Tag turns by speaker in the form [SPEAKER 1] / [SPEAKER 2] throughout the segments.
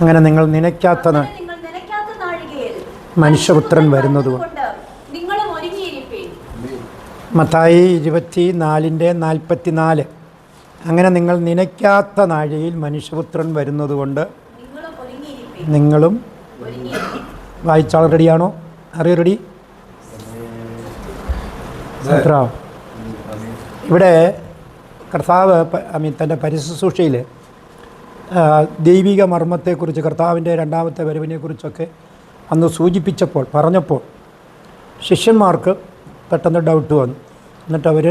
[SPEAKER 1] അങ്ങനെ നിങ്ങൾ നനയ്ക്കാത്ത
[SPEAKER 2] നാഴികയിൽ
[SPEAKER 1] മനുഷ്യപുത്രൻ വരുന്നതുകൊണ്ട്
[SPEAKER 2] നിങ്ങളും ഒരുങ്ങിയിരിപ്പീൻ.
[SPEAKER 1] മത്തായി 24:44. അങ്ങനെ നിങ്ങൾ നനയ്ക്കാത്ത നാഴികയിൽ മനുഷ്യപുത്രൻ വരുന്നതുകൊണ്ട് നിങ്ങളും വായിച്ചാൾ. റെഡിയാണോ? അറിയോ? റെഡി? ഇവിടെ കർത്താവ് തൻ്റെ പരിശുശ്രൂഷയിൽ ദൈവിക മർമ്മത്തെക്കുറിച്ച്, കർത്താവിൻ്റെ രണ്ടാമത്തെ വരവിനെക്കുറിച്ചൊക്കെ അന്ന് സൂചിപ്പിച്ചപ്പോൾ, പറഞ്ഞപ്പോൾ ശിഷ്യന്മാർക്ക് പെട്ടെന്ന് ഡൗട്ട് വന്നു. എന്നിട്ട് അവർ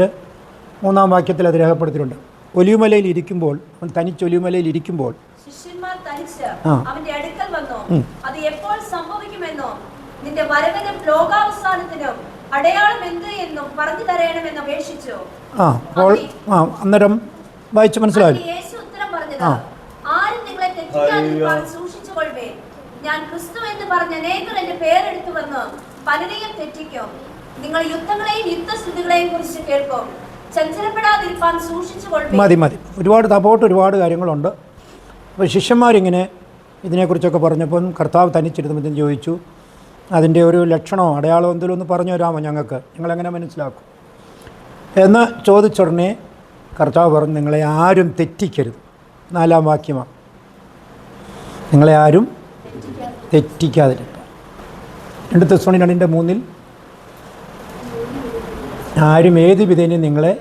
[SPEAKER 1] 3-ാം വാക്യത്തിൽ അത് രേഖപ്പെടുത്തിയിട്ടുണ്ട്. ഒലിവുമലയിൽ ഇരിക്കുമ്പോൾ, അവൻ തനിച്ച് ഒലിവുമലയിൽ ഇരിക്കുമ്പോൾ
[SPEAKER 2] ശിഷ്യന്മാർ തനിച്ച് അവന്റെ അടുക്കൽ വന്നു. അത് എപ്പോൾ സംഭവിക്കുമെന്നോ നിന്റെ വരവിനും ലോകാവസാനത്തിനും അടയാളം എന്ത് എന്നും പറഞ്ഞു തരണമെന്ന് അപേക്ഷിച്ചു.
[SPEAKER 1] അന്നേരം വായിച്ച് മനസ്സിലായി.
[SPEAKER 2] യേശു ഉത്തരം പറഞ്ഞത്, ആരും നിങ്ങളെ തെറ്റിക്കാതിരിക്കാൻ സൂക്ഷിച്ചുകൊള്ളേ. ഞാൻ ക്രിസ്തു എന്ന് പറഞ്ഞ അനേകർ എന്റെ പേരെടുത്തു വന്ന് പലരെയും തെറ്റിക്കും. നിങ്ങൾ യുദ്ധങ്ങളെയും യുദ്ധസ്ഥിതികളെയും കുറിച്ച് കേൾക്കും. ചഞ്ചലപ്പെടാതിരിക്കാൻ സൂക്ഷിച്ചുകൊള്ളേ.
[SPEAKER 1] മതി. ഒരുപാട് കാര്യങ്ങളുണ്ട്. അപ്പോൾ ശിഷ്യന്മാരിങ്ങനെ ഇതിനെക്കുറിച്ചൊക്കെ പറഞ്ഞപ്പം കർത്താവ് തനിച്ചിരുന്നു ചോദിച്ചു, അതിൻ്റെ ഒരു ലക്ഷണമോ അടയാളമോ എന്തെങ്കിലും ഒന്ന് പറഞ്ഞു തരാമോ ഞങ്ങൾക്ക്, ഞങ്ങളെങ്ങനെ മനസ്സിലാക്കും എന്ന് ചോദിച്ചുടനെ കർത്താവ് പറഞ്ഞു, നിങ്ങളെ ആരും തെറ്റിക്കരുത്. 4-ാം വാക്യമാണ്. നിങ്ങളെ ആരും തെറ്റിക്കാതിരിക്കുക. 2 തെസ്സലോനിക്കർ 2:3 ആരും ഏത് വിധേനയും നിങ്ങളെ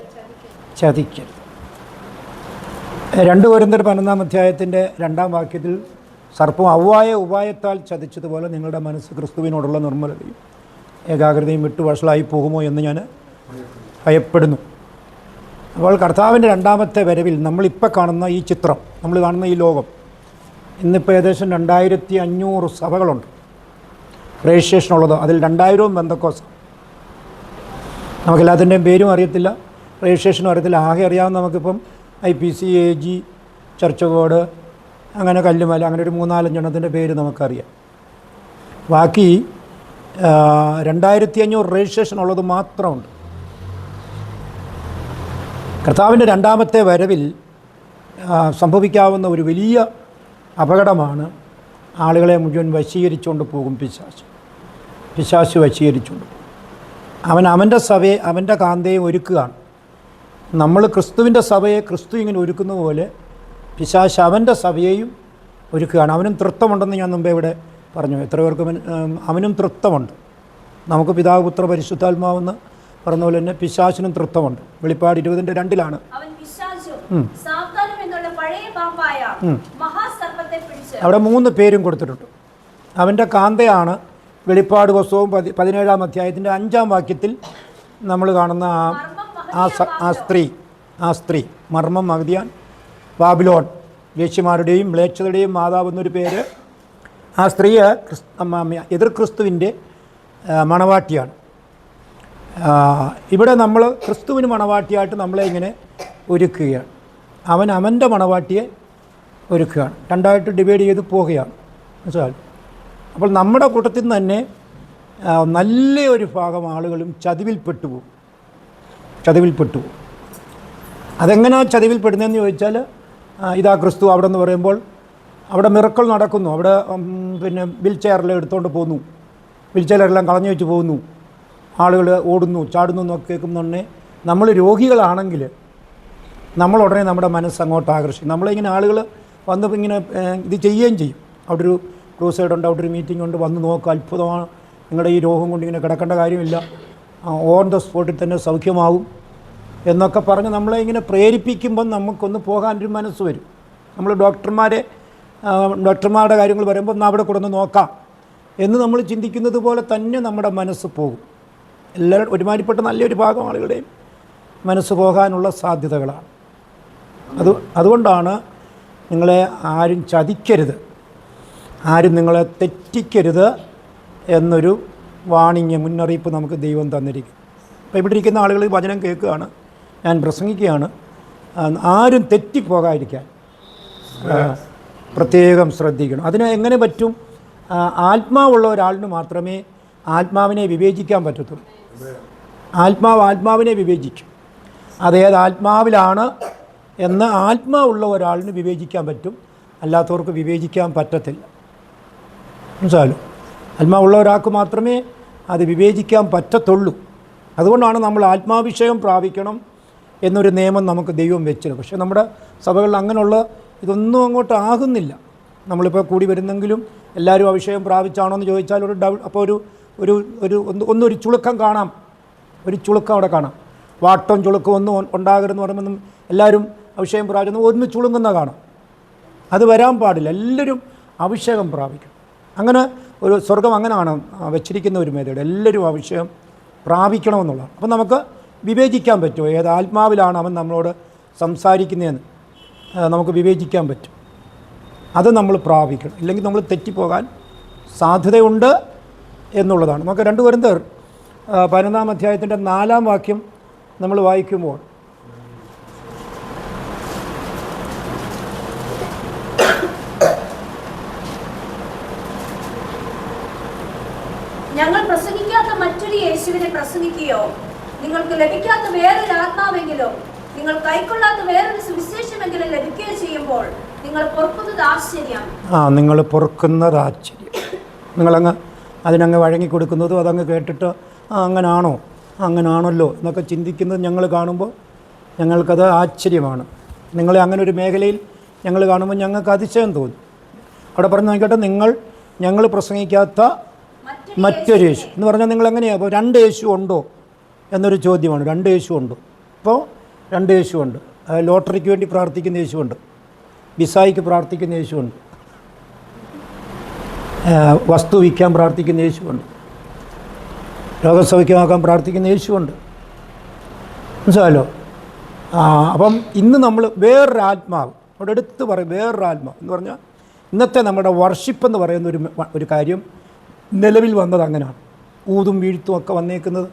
[SPEAKER 1] ചതിക്കരുത്. 2 കൊരിന്ത്യർ 11-ാം അധ്യായത്തിൻ്റെ 2-ാം വാക്യത്തിൽ സർപ്പം ഉപായത്താൽ ചതിച്ചതുപോലെ നിങ്ങളുടെ മനസ്സ് ക്രിസ്തുവിനോടുള്ള നിർമ്മലതയും ഏകാഗ്രതയും വിട്ടു വഷളായി പോകുമോ എന്ന് ഞാൻ ഭയപ്പെടുന്നു. അപ്പോൾ കർത്താവിൻ്റെ രണ്ടാമത്തെ വരവിൽ നമ്മളിപ്പോൾ കാണുന്ന ഈ ചിത്രം, നമ്മൾ കാണുന്ന ഈ ലോകം, ഇന്നിപ്പോൾ ഏകദേശം 2500 സഭകളുണ്ട് രജിസ്ട്രേഷൻ ഉള്ളത്. അതിൽ 2000 ബന്ധക്കോസ്. നമുക്കെല്ലാത്തിൻ്റെയും പേരും അറിയത്തില്ല, രജിസ്ട്രേഷനും അറിയത്തില്ല. ആകെ അറിയാവുന്ന നമുക്കിപ്പം IPC, AG, ചർച്ച് ബോർഡ്, അങ്ങനെ കല്ലുമല, അങ്ങനെ ഒരു 3-4 എണ്ണത്തിൻ്റെ പേര് നമുക്കറിയാം. ബാക്കി 2500 രജിസ്ട്രേഷൻ ഉള്ളത് മാത്രമുണ്ട്. കർത്താവിൻ്റെ രണ്ടാമത്തെ വരവിൽ സംഭവിക്കാവുന്ന ഒരു വലിയ അപകടമാണ് ആളുകളെ മുഴുവൻ വശീകരിച്ചുകൊണ്ട് പോകും പിശാച് വശീകരിച്ചുകൊണ്ട് പോകും. അവൻ്റെ സഭയെ, അവൻ്റെ കാന്തയെ ഒരുക്കുകയാണ്. നമ്മൾ ക്രിസ്തുവിൻ്റെ സഭയെ ക്രിസ്തു ഇങ്ങനെ ഒരുക്കുന്ന പോലെ പിശാച് അവൻ്റെ സഭയെയും ഒരുക്കുകയാണ്. അവനും തൃത്വമുണ്ടെന്ന് ഞാൻ മുമ്പേ ഇവിടെ പറഞ്ഞു. എത്ര പേർക്ക് അവനും തൃത്വമുണ്ട്. നമുക്ക് പിതാവ്, പുത്ര, പരിശുദ്ധാത്മാവെന്ന് പറഞ്ഞ പോലെ തന്നെ പിശാചിനും തൃത്വമുണ്ട്. വെളിപ്പാട് 20:2 അവിടെ 3 പേരും കൊടുത്തിട്ടുണ്ട്. അവൻ്റെ കാന്തയാണ് വെളിപ്പാട് പുസ്തകവും 17-ാം അധ്യായത്തിൻ്റെ 5-ാം വാക്യത്തിൽ നമ്മൾ കാണുന്ന ആ സ്ത്രീ മർമ്മം മഗ്ദിയാൻ, ബാബിലോൺ, വേശ്യമാരുടെയും മ്ലേച്ഛതയുടെയും മാതാവ് എന്നൊരു പേര്. ആ സ്ത്രീ എതിർ ക്രിസ്തുവിൻ്റെ മണവാട്ടിയാണ്. ഇവിടെ നമ്മൾ ക്രിസ്തുവിന് മണവാട്ടിയായിട്ട് നമ്മളെ ഇങ്ങനെ ഒരുക്കുകയാണ്. അവൻ്റെ മണവാട്ടിയെ ഒരുക്കുകയാണ്. 2ആയിട്ട് ഡിവൈഡ് ചെയ്ത് പോവുകയാണ്. മനസ്സിലായി? അപ്പോൾ നമ്മുടെ കൂട്ടത്തിൽ നിന്ന് തന്നെ നല്ല ഒരു ഭാഗം ആളുകളും ചതിവിൽപ്പെട്ടു പോകും. അതെങ്ങനെയാണ് ചതിവിൽപ്പെടുന്നതെന്ന് ചോദിച്ചാൽ, ഇതാ ക്രിസ്തു അവിടെ എന്ന് പറയുമ്പോൾ അവിടെ മിറക്കൾ നടക്കുന്നു. അവിടെ വീൽ ചെയറെല്ലാം എടുത്തുകൊണ്ട് പോകുന്നു, വീൽ ചെയറെല്ലാം കളഞ്ഞു വെച്ച് പോകുന്നു, ആളുകൾ ഓടുന്നു, ചാടുന്നു എന്നൊക്കെ കേൾക്കുന്നുണ്ടേ നമ്മൾ രോഗികളാണെങ്കിൽ നമ്മൾ ഉടനെ നമ്മുടെ മനസ്സ് അങ്ങോട്ട് ആകർഷിക്കും. നമ്മളിങ്ങനെ ആളുകൾ വന്ന് ഇങ്ങനെ ഇത് ചെയ്യുകയും ചെയ്യും. അവിടെ ഒരു ക്രൂസൈഡ് ഉണ്ട്, അവിടെ ഒരു മീറ്റിംഗ് ഉണ്ട്, വന്ന് നോക്കുക, അത്ഭുതമാണ്, നിങ്ങളുടെ ഈ രോഗം കൊണ്ട് ഇങ്ങനെ കിടക്കേണ്ട കാര്യമില്ല, ഓൺ ദ സ്പോട്ടിൽ തന്നെ സൗഖ്യമാകും എന്നൊക്കെ പറഞ്ഞ് നമ്മളെ ഇങ്ങനെ പ്രേരിപ്പിക്കുമ്പം നമുക്കൊന്ന് പോകാനൊരു മനസ്സ് വരും. നമ്മൾ ഡോക്ടർമാരുടെ കാര്യങ്ങൾ വരുമ്പോൾ ഒന്ന് അവിടെ കൂടെ ഒന്ന് നോക്കാം എന്ന് നമ്മൾ ചിന്തിക്കുന്നത് പോലെ തന്നെ നമ്മുടെ മനസ്സ് പോകും. എല്ലാവരും ഒരുമാതിരിപ്പെട്ട നല്ലൊരു ഭാഗം ആളുകളുടെയും മനസ്സ് പോകാനുള്ള സാധ്യതകളാണ്. അതുകൊണ്ടാണ് നിങ്ങളെ ആരും ചതിക്കരുത്, ആരും നിങ്ങളെ തെറ്റിക്കരുത് എന്നൊരു വാണിംഗ്, മുന്നറിയിപ്പ് നമുക്ക് ദൈവം തന്നിരിക്കും. അപ്പോൾ ഇവിടെ ഇരിക്കുന്ന ആളുകൾ വചനം കേൾക്കുകയാണ്, ഞാൻ പ്രസംഗിക്കുകയാണ്. ആരും തെറ്റിപ്പോകാതിരിക്കാൻ പ്രത്യേകം ശ്രദ്ധിക്കണം. അതിന് എങ്ങനെ പറ്റും? ആത്മാവുള്ള ഒരാളിന് മാത്രമേ ആത്മാവിനെ വിവേചിക്കാൻ പറ്റത്തുള്ളൂ. ആത്മാവിനെ വിവേചിക്കും. അതേത് ആത്മാവിലാണ് എന്ന് ആത്മാവുള്ള ഒരാളിന് വിവേചിക്കാൻ പറ്റും. അല്ലാത്തവർക്ക് വിവേചിക്കാൻ പറ്റത്തില്ല. മനസ്സിലായല്ലോ? ആത്മാവുള്ള ഒരാൾക്ക് മാത്രമേ അത് വിവേചിക്കാൻ പറ്റത്തുള്ളൂ. അതുകൊണ്ടാണ് നമ്മൾ ആത്മാഭിഷേകം പ്രാപിക്കണം എന്നൊരു നിയമം നമുക്ക് ദൈവം വെച്ചത്. പക്ഷേ നമ്മുടെ സഭകളിൽ അങ്ങനെയുള്ള ഇതൊന്നും അങ്ങോട്ട് ആകുന്നില്ല. നമ്മളിപ്പോൾ കൂടി വരുന്നെങ്കിലും എല്ലാവരും അഭിഷേകം പ്രാപിച്ചാണോ എന്ന് ചോദിച്ചാൽ ഒരു അപ്പോൾ ഒന്നൊരു ചുളുക്കം കാണാം, ഒരു ചുളുക്കം അവിടെ കാണാം. വാട്ടം ചുളുക്കം ഒന്നും ഉണ്ടാകരുതെന്ന് പറയുമ്പോൾ എല്ലാവരും അഭിഷേകം പ്രാപിച്ചു ഒന്ന് ചുളുങ്ങുന്ന കാണാം. അത് വരാൻ പാടില്ല. എല്ലാവരും അഭിഷേകം പ്രാപിക്കണം. അങ്ങനെ ഒരു സ്വർഗം അങ്ങനെയാണ് വെച്ചിരിക്കുന്ന ഒരു മേധയുടെ. എല്ലാവരും അഭിഷേകം പ്രാപിക്കണമെന്നുള്ളതാണ്. അപ്പം നമുക്ക് വിവേചിക്കാൻ പറ്റുമോ ഏത് ആത്മാവിലാണ് അവൻ നമ്മളോട് സംസാരിക്കുന്നതെന്ന് നമുക്ക് വിവേചിക്കാൻ പറ്റും. അത് നമ്മൾ പ്രാപിക്കണം. ഇല്ലെങ്കിൽ നമ്മൾ തെറ്റിപ്പോകാൻ സാധ്യതയുണ്ട് എന്നുള്ളതാണ്. നമുക്ക് 2 കൊരിന്ത്യർ 11-ാം അധ്യായത്തിൻ്റെ 4-ാം വാക്യം നമ്മൾ വായിക്കുമ്പോൾ
[SPEAKER 2] ഞങ്ങൾ പ്രസംഗിക്കാത്ത മറ്റൊരു യേശുവിനെ പ്രസംഗിക്കുകയോ നിങ്ങൾക്ക് ലഭിക്കാത്ത വേറൊരു ആത്മാവെങ്കിലും നിങ്ങൾ കൈക്കൊള്ളാത്ത വേറൊരു സുവിശേഷമെങ്കിലും ലഭിക്കുകയോ ചെയ്യുമ്പോൾ നിങ്ങൾ പൊറുക്കുന്നത് ആശ്ചര്യം.
[SPEAKER 1] നിങ്ങൾ പൊറുക്കുന്നത് ആശ്ചര്യം. നിങ്ങളങ്ങ് അതിനങ്ങ് വഴങ്ങിക്കൊടുക്കുന്നതും അതങ്ങ് കേട്ടിട്ട് അങ്ങനാണല്ലോ എന്നൊക്കെ ചിന്തിക്കുന്നത് ഞങ്ങൾ കാണുമ്പോൾ ഞങ്ങൾക്കത് ആശ്ചര്യമാണ്. നിങ്ങളെ അങ്ങനെ ഒരു മേഖലയിൽ ഞങ്ങൾ കാണുമ്പോൾ ഞങ്ങൾക്ക് അതിശയം തോന്നും. അവിടെ പറഞ്ഞു നോക്കിയിട്ട് ഞങ്ങൾ പ്രസംഗിക്കാത്ത മറ്റൊരു യേശു എന്ന് പറഞ്ഞാൽ നിങ്ങൾ എങ്ങനെയാണ്? അപ്പോൾ 2 യേശു ഉണ്ടോ എന്നൊരു ചോദ്യമാണ്. 2 യേശു ഉണ്ടോ? ഇപ്പോൾ 2 യേശു ഉണ്ട്. ലോട്ടറിക്ക് വേണ്ടി പ്രാർത്ഥിക്കുന്ന യേശുണ്ട്, വിസായിക്ക് പ്രാർത്ഥിക്കുന്ന യേശുണ്ട്, വസ്തു വിൽക്കാൻ പ്രാർത്ഥിക്കുന്ന യേശുണ്ട്, രോഗസൗഖ്യമാക്കാൻ പ്രാർത്ഥിക്കുന്ന യേശുണ്ട്. മനസ്സിലായല്ലോ? അപ്പം ഇന്ന് നമ്മൾ വേറൊരു ആത്മാവ് അവിടെ എടുത്ത് പറയും. വേറൊരു ആത്മാവ് എന്ന് പറഞ്ഞാൽ ഇന്നത്തെ നമ്മുടെ വർഷിപ്പ് എന്ന് പറയുന്ന ഒരു കാര്യം നിലവിൽ വന്നത് അങ്ങനെയാണ്. ഊതും വീഴ്ത്തും ഒക്കെ വന്നേക്കുന്നത്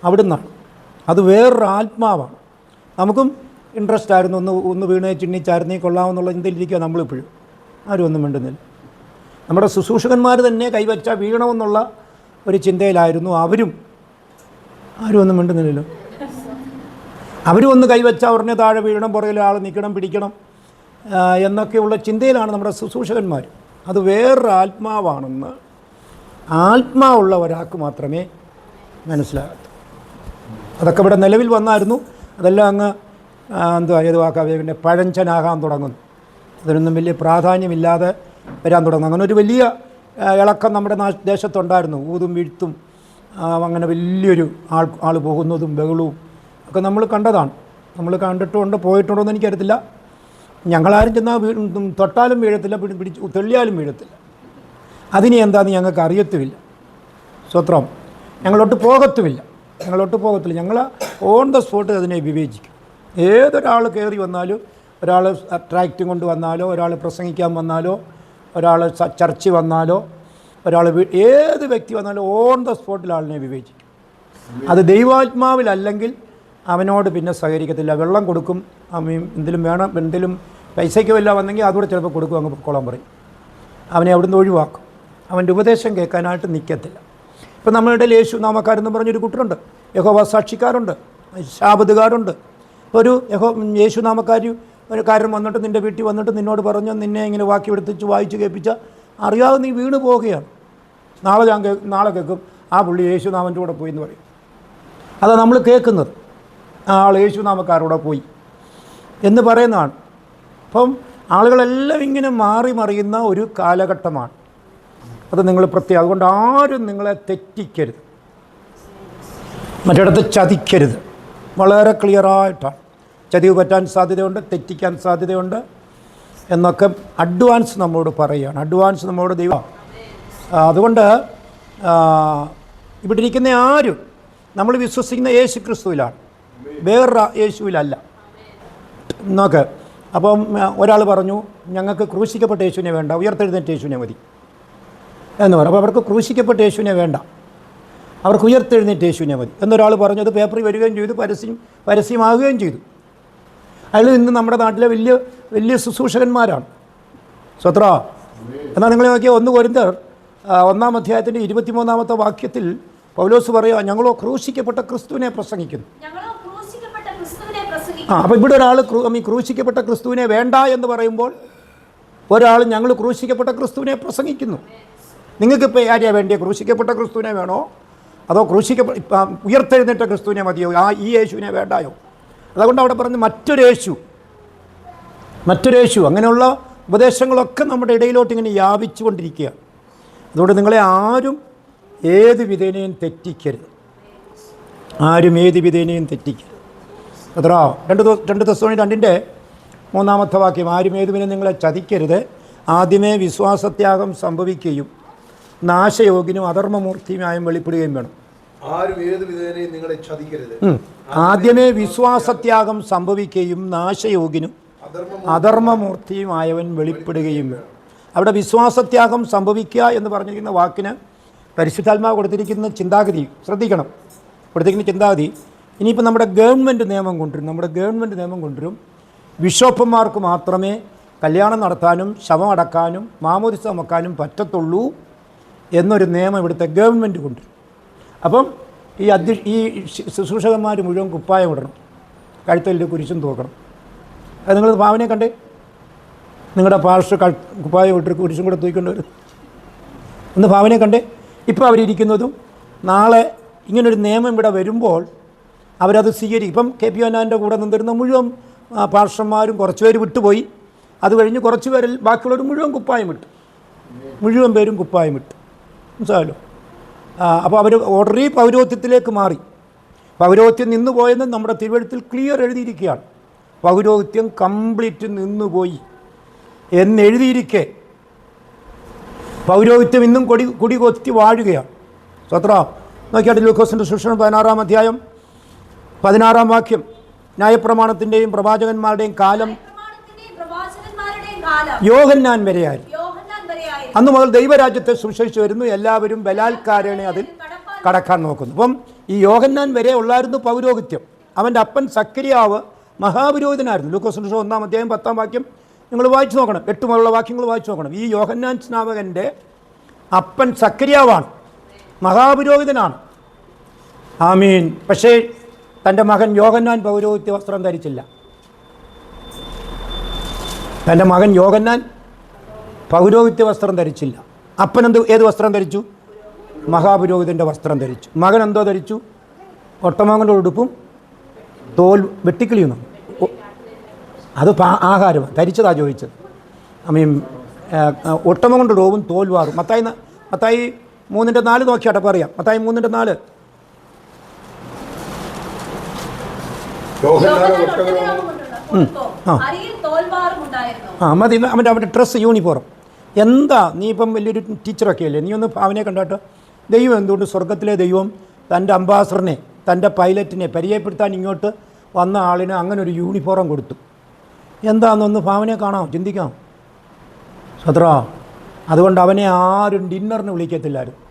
[SPEAKER 1] അവിടെ നിന്നാണ്. അത് വേറൊരു ആത്മാവാണ്. നമുക്കും ഇൻട്രസ്റ്റ് ആയിരുന്നു ഒന്ന് വീണേ ചിണ്ണിച്ചായിരുന്നേ കൊള്ളാമെന്നുള്ള ചിന്തയിലിരിക്കുക നമ്മളിപ്പോഴും. ആരും ഒന്നും മിണ്ടുന്നില്ല. നമ്മുടെ ശുശ്രൂഷകന്മാർ തന്നെ കൈവച്ച വീണമെന്നുള്ള ഒരു ചിന്തയിലായിരുന്നു അവരും. ആരും ഒന്നും മിണ്ടുന്നില്ലല്ലോ. അവരും ഒന്ന് കൈവച്ചാൽ ഉടനെ താഴെ വീഴണം, പുറകിൽ ആൾ നിൽക്കണം, പിടിക്കണം എന്നൊക്കെയുള്ള ചിന്തയിലാണ് നമ്മുടെ ശുശ്രൂഷകന്മാർ. അത് വേറൊരു ആത്മാവാണെന്ന് ആത്മാവുള്ള ഒരാൾക്ക് മാത്രമേ മനസ്സിലാകൂ. അതൊക്കെ ഇവിടെ നിലവിൽ വന്നായിരുന്നു. അതെല്ലാം അങ്ങ് ഏത് വാക്കാവിനെ പഴഞ്ചനാകാൻ തുടങ്ങുന്നു. അതിനൊന്നും വലിയ പ്രാധാന്യമില്ലാതെ വരാൻ തുടങ്ങുന്നു. അങ്ങനെ ഒരു വലിയ ഇളക്കം നമ്മുടെ ദേശത്തുണ്ടായിരുന്നു. ഊതും വീഴ്ത്തും അങ്ങനെ വലിയൊരു ആൾ പോകുന്നതും ബഹളവും ഒക്കെ നമ്മൾ കണ്ടതാണ്. നമ്മൾ കണ്ടിട്ടുണ്ടോ പോയിട്ടുണ്ടോ എന്ന് എനിക്കറിയത്തില്ല. ഞങ്ങളാരും ചെന്നാൽ തൊട്ടാലും വീഴത്തില്ല, പിടിച്ച് തെള്ളിയാലും വീഴത്തില്ല. അതിനെ എന്താണെന്ന് ഞങ്ങൾക്ക് അറിയത്തുമില്ല. സ്വത്രം ഞങ്ങളോട്ട് പോകത്തുമില്ല. ഞങ്ങൾ ഓൺ ദ സ്പോട്ട് അതിനെ വിവേചിക്കും. ഏതൊരാൾ കയറി വന്നാലും, ഒരാൾ ട്രാക്റ്റും കൊണ്ട് വന്നാലോ, ഒരാൾ പ്രസംഗിക്കാൻ വന്നാലോ, ഒരാൾ ചർച്ച വന്നാലോ, ഒരാൾ ഏത് വ്യക്തി വന്നാലും ഓൺ ദ സ്പോട്ടിൽ ആളിനെ വിവേചിക്കും. അത് ദൈവാത്മാവിലല്ലെങ്കിൽ അവനോട് പിന്നെ സഹകരിക്കത്തില്ല. വെള്ളം കൊടുക്കും, എന്തെങ്കിലും വേണം, എന്തെങ്കിലും പൈസയ്ക്ക് വല്ല വന്നെങ്കിൽ അതുകൂടെ ചിലപ്പോൾ കൊടുക്കും, അങ്ങ് പൊക്കോളാൻ പറയും. അവനെ അവിടുന്ന് ഒഴിവാക്കും. അവൻ്റെ ഉപദേശം കേൾക്കാനായിട്ട് നിൽക്കത്തില്ല. ഇപ്പം നമ്മുടെ ഇടയിൽ യേശു നാമക്കാരെന്ന് പറഞ്ഞൊരു കൂട്ടരുണ്ട്, യഹോവ സാക്ഷിക്കാരുണ്ട്, ശാബതുകാരുണ്ട്. ഒരു യേശു ഒരു കാര്യം വന്നിട്ട് നിൻ്റെ വീട്ടിൽ വന്നിട്ട് നിന്നോട് പറഞ്ഞ് നിന്നെ ഇങ്ങനെ വാക്കി എടുത്തിച്ച് വായിച്ച് കേൾപ്പിച്ച അറിയാതെ നീ വീണ് പോവുകയാണ്. നാളെ കേൾക്കും ആ പുള്ളി യേശുനാമൻ്റെ കൂടെ പോയി എന്ന് പറയും. അതാണ് നമ്മൾ കേൾക്കുന്നത്. ആൾ യേശുനാമക്കാരുടെ പോയി എന്ന് പറയുന്നതാണ്. അപ്പം ആളുകളെല്ലാം ഇങ്ങനെ മാറി മറിയുന്ന ഒരു കാലഘട്ടമാണ്. അത് നിങ്ങൾ പ്രത്യേകം അതുകൊണ്ട് ആരും നിങ്ങളെ തെറ്റിക്കരുത്, മറ്റിടത്ത് ചതിക്കരുത്. വളരെ ക്ലിയറായിട്ടാണ്. ചതിവ് പറ്റാൻ സാധ്യതയുണ്ട്, തെറ്റിക്കാൻ സാധ്യതയുണ്ട് എന്നൊക്കെ അഡ്വാൻസ് നമ്മോട് പറയുകയാണ്. അഡ്വാൻസ് നമ്മോട് ദൈവം. അതുകൊണ്ട് ഇവിടെ ഇരിക്കുന്ന ആരും നമ്മൾ വിശ്വസിക്കുന്ന യേശു ക്രിസ്തുവിലാണ്, വേറൊരു യേശുവിലല്ല. നോക്ക്, അപ്പം ഒരാൾ പറഞ്ഞു ഞങ്ങൾക്ക് ക്രൂശിക്കപ്പെട്ട യേശുവിനെ വേണ്ട, ഉയർത്തെഴുന്നേറ്റ യേശുവിനെ മതി എന്ന് പറഞ്ഞു. അപ്പോൾ അവർക്ക് ക്രൂശിക്കപ്പെട്ട യേശുവിനെ വേണ്ട, അവർക്ക് ഉയർത്തെഴുന്നേറ്റ യേശുവിനെ മതി എന്നൊരാൾ പറഞ്ഞു. അത് പേപ്പറിൽ വരികയും ചെയ്തു, പരസ്യമാകുകയും ചെയ്തു. അയാൾ ഇന്ന് നമ്മുടെ നാട്ടിലെ വലിയ ശുശ്രൂഷകന്മാരാണ്. സ്വത്ര. എന്നാൽ നിങ്ങൾ നോക്കിയാൽ 1 കൊരിന്ത്യർ 1-ാം അധ്യായത്തിൻ്റെ 23-ാമത്തെ വാക്യത്തിൽ പൗലോസ് പറയുക, ഞങ്ങളോ ക്രൂശിക്കപ്പെട്ട ക്രിസ്തുവിനെ പ്രസംഗിക്കുന്നു. അപ്പോൾ ഇവിടെ ഒരാൾ ക്രൂശിക്കപ്പെട്ട ക്രിസ്തുവിനെ വേണ്ട എന്ന് പറയുമ്പോൾ ഒരാൾ ഞങ്ങൾ ക്രൂശിക്കപ്പെട്ട ക്രിസ്തുവിനെ പ്രസംഗിക്കുന്നു. നിങ്ങൾക്കിപ്പോൾ ആരെയാണ് വേണ്ടിയ? ക്രൂശിക്കപ്പെട്ട ക്രിസ്തുവിനെ വേണോ, അതോ ഉയർത്തെഴുന്നേറ്റ ക്രിസ്തുവിനെ മതിയോ? ഈ യേശുവിനെ വേണ്ടായോ? അതുകൊണ്ട് അവിടെ പറഞ്ഞ് മറ്റൊരു യേശു അങ്ങനെയുള്ള ഉപദേശങ്ങളൊക്കെ നമ്മുടെ ഇടയിലോട്ട് ഇങ്ങനെ വ്യാപിച്ചു കൊണ്ടിരിക്കുകയാണ്. അതുകൊണ്ട് നിങ്ങളെ ആരും ഏത് വിധേനയും തെറ്റിക്കരുത്. അത്ര 2 Thessalonians 2:3 വാക്യം, ആരും ഏതുവിനെ നിങ്ങളെ ചതിക്കരുത്. ആദ്യമേ വിശ്വാസത്യാഗം സംഭവിക്കുകയും നാശയോഗ്യനും അധർമ്മമൂർത്തിയുമായും വെളിപ്പെടുകയും വേണം.
[SPEAKER 3] ആരും ഏത് വിധേനയും നിങ്ങളെ ചതിക്കരുത്.
[SPEAKER 1] ആദ്യമേ വിശ്വാസത്യാഗം സംഭവിക്കുകയും നാശയോഗ്യനും അധർമ്മമൂർത്തിയുമായവൻ വെളിപ്പെടുകയും വേണം. അവിടെ വിശ്വാസത്യാഗം സംഭവിക്കുക എന്ന് പറഞ്ഞിരിക്കുന്ന വാക്കിന് പരിശുദ്ധാത്മാവ് കൊടുത്തിരിക്കുന്ന ചിന്താഗതി ശ്രദ്ധിക്കണം. കൊടുത്തിരിക്കുന്ന ചിന്താഗതി ഇനിയിപ്പോൾ നമ്മുടെ ഗവൺമെൻറ് നിയമം കൊണ്ടുവരും. ബിഷപ്പന്മാർക്ക് മാത്രമേ കല്യാണം നടത്താനും ശവമടക്കാനും മാമോദിസ വെക്കാനും പറ്റത്തുള്ളൂ എന്നൊരു നിയമം ഇവിടുത്തെ ഗവൺമെൻറ് കൊണ്ടുവരും. അപ്പം ഈ ശുശ്രൂഷകന്മാർ മുഴുവൻ കുപ്പായം ഇടണം, കഴുത്തിൽ കുരിശും തൂക്കണം. അത് നിങ്ങൾ ഭാവനെ കണ്ടേ, നിങ്ങളുടെ പാർശ്വ കുപ്പായം ഇട്ട് കുരിശും കൂടെ തൂക്കിക്കൊണ്ട് വരും. ഒന്ന് ഭാവനെ കണ്ടേ. ഇപ്പോൾ അവരിയ്ക്കുന്നതും നാളെ ഇങ്ങനൊരു നിയമം ഇവിടെ വരുമ്പോൾ അവരത് സ്വീകരിക്കും. ഇപ്പം KP Yohanaൻ്റെ കൂടെ നിന്നിരുന്ന മുഴുവൻ പാർഷന്മാരും കുറച്ച് പേര് വിട്ടുപോയി. അത് കഴിഞ്ഞ് കുറച്ച് പേരിൽ ബാക്കിയുള്ളവർ മുഴുവൻ പേരും കുപ്പായം ഇട്ട്. മനസ്സിലായല്ലോ? അപ്പോൾ അവർ ഓർഡറി പൗരോഹിത്യത്തിലേക്ക് മാറി. പൗരോഹിത്യം നിന്നു പോയെന്ന് നമ്മുടെ തിരുവഴുത്തിൽ ക്ലിയർ എഴുതിയിരിക്കുകയാണ്. പൗരോഹിത്യം കംപ്ലീറ്റ് നിന്നുപോയി എന്നെഴുതിയിരിക്കെ പൗരോഹിത്യം ഇന്നും കുടി കൊത്തി വാഴുകയാണ്. സ്വത്ര നോക്കിയാട്ട് ലൂക്കോസിൻ്റെ സുവിശേഷം 16-ാം അധ്യായം 16-ാം വാക്യം, ന്യായപ്രമാണത്തിൻ്റെയും പ്രവാചകന്മാരുടെയും കാലം യോഹന്നാൻ വരെയായിരുന്നു. അന്നു മുതൽ ദൈവരാജ്യത്തെ സുവിശേഷിച്ചു വരുന്നു, എല്ലാവരും ബലാത്കാരേണ അതിൽ കടക്കാൻ നോക്കുന്നു. അപ്പം ഈ യോഹന്നാൻ വരെ ഉള്ളായിരുന്നു പൗരോഹിത്യം. അവൻ്റെ അപ്പൻ സക്കരിയാവ് മഹാപുരോഹിതനായിരുന്നു. ലൂക്കോസിൻ്റെ 1-ാം അധ്യായം 10-ാം വാക്യം നിങ്ങൾ വായിച്ചു നോക്കണം, 8 മുതലുള്ള വാക്യങ്ങൾ വായിച്ചു നോക്കണം. ഈ യോഹന്നാൻ സ്നാപകൻ്റെ അപ്പൻ സക്കരിയാവാണ്, മഹാപുരോഹിതനാണ്. ആമീൻ. പക്ഷേ തൻ്റെ മകൻ യോഹന്നാൻ പൗരോഹിത്യ വസ്ത്രം ധരിച്ചില്ല. പൗരോഹിത്യ വസ്ത്രം ധരിച്ചില്ല. അപ്പൻ ഏത് വസ്ത്രം ധരിച്ചു? മഹാപുരോഹിതൻ്റെ വസ്ത്രം ധരിച്ചു. മകൻ എന്തോ ധരിച്ചു? ഒട്ടമകൻ്റെ ഉടുപ്പും തോൽ വെട്ടിക്കിളിയുന്നു. അത് ആഹാരമാണ്, ധരിച്ചതാ ചോദിച്ചത്. അമ്മയും ഒട്ടമകൻ്റെ ഉടവും തോൽവാറും. മത്തായി 3:4 നോക്കിയാട്ടെ പറയാം. മത്തായി 3:4. മതി. അവൻ്റെ ഡ്രസ്സ് യൂണിഫോം എന്താ? നീ ഇപ്പം വലിയൊരു ടീച്ചറൊക്കെ അല്ലേ, നീ ഒന്ന് അവനെ കണ്ടാട്ടോ. ദൈവം എന്തുകൊണ്ട് സ്വർഗത്തിലെ ദൈവം തൻ്റെ അംബാസഡറിനെ, തൻ്റെ പൈലറ്റിനെ പരിചയപ്പെടുത്താൻ ഇങ്ങോട്ട് വന്ന ആളിന് അങ്ങനെ ഒരു യൂണിഫോം കൊടുത്തു? എന്താണെന്നൊന്ന് ഭാവനെ കാണാം, ചിന്തിക്കാം. സത്ര അതുകൊണ്ട് അവനെ ആരും ഡിന്നറിന് വിളിക്കത്തില്ലായിരുന്നു.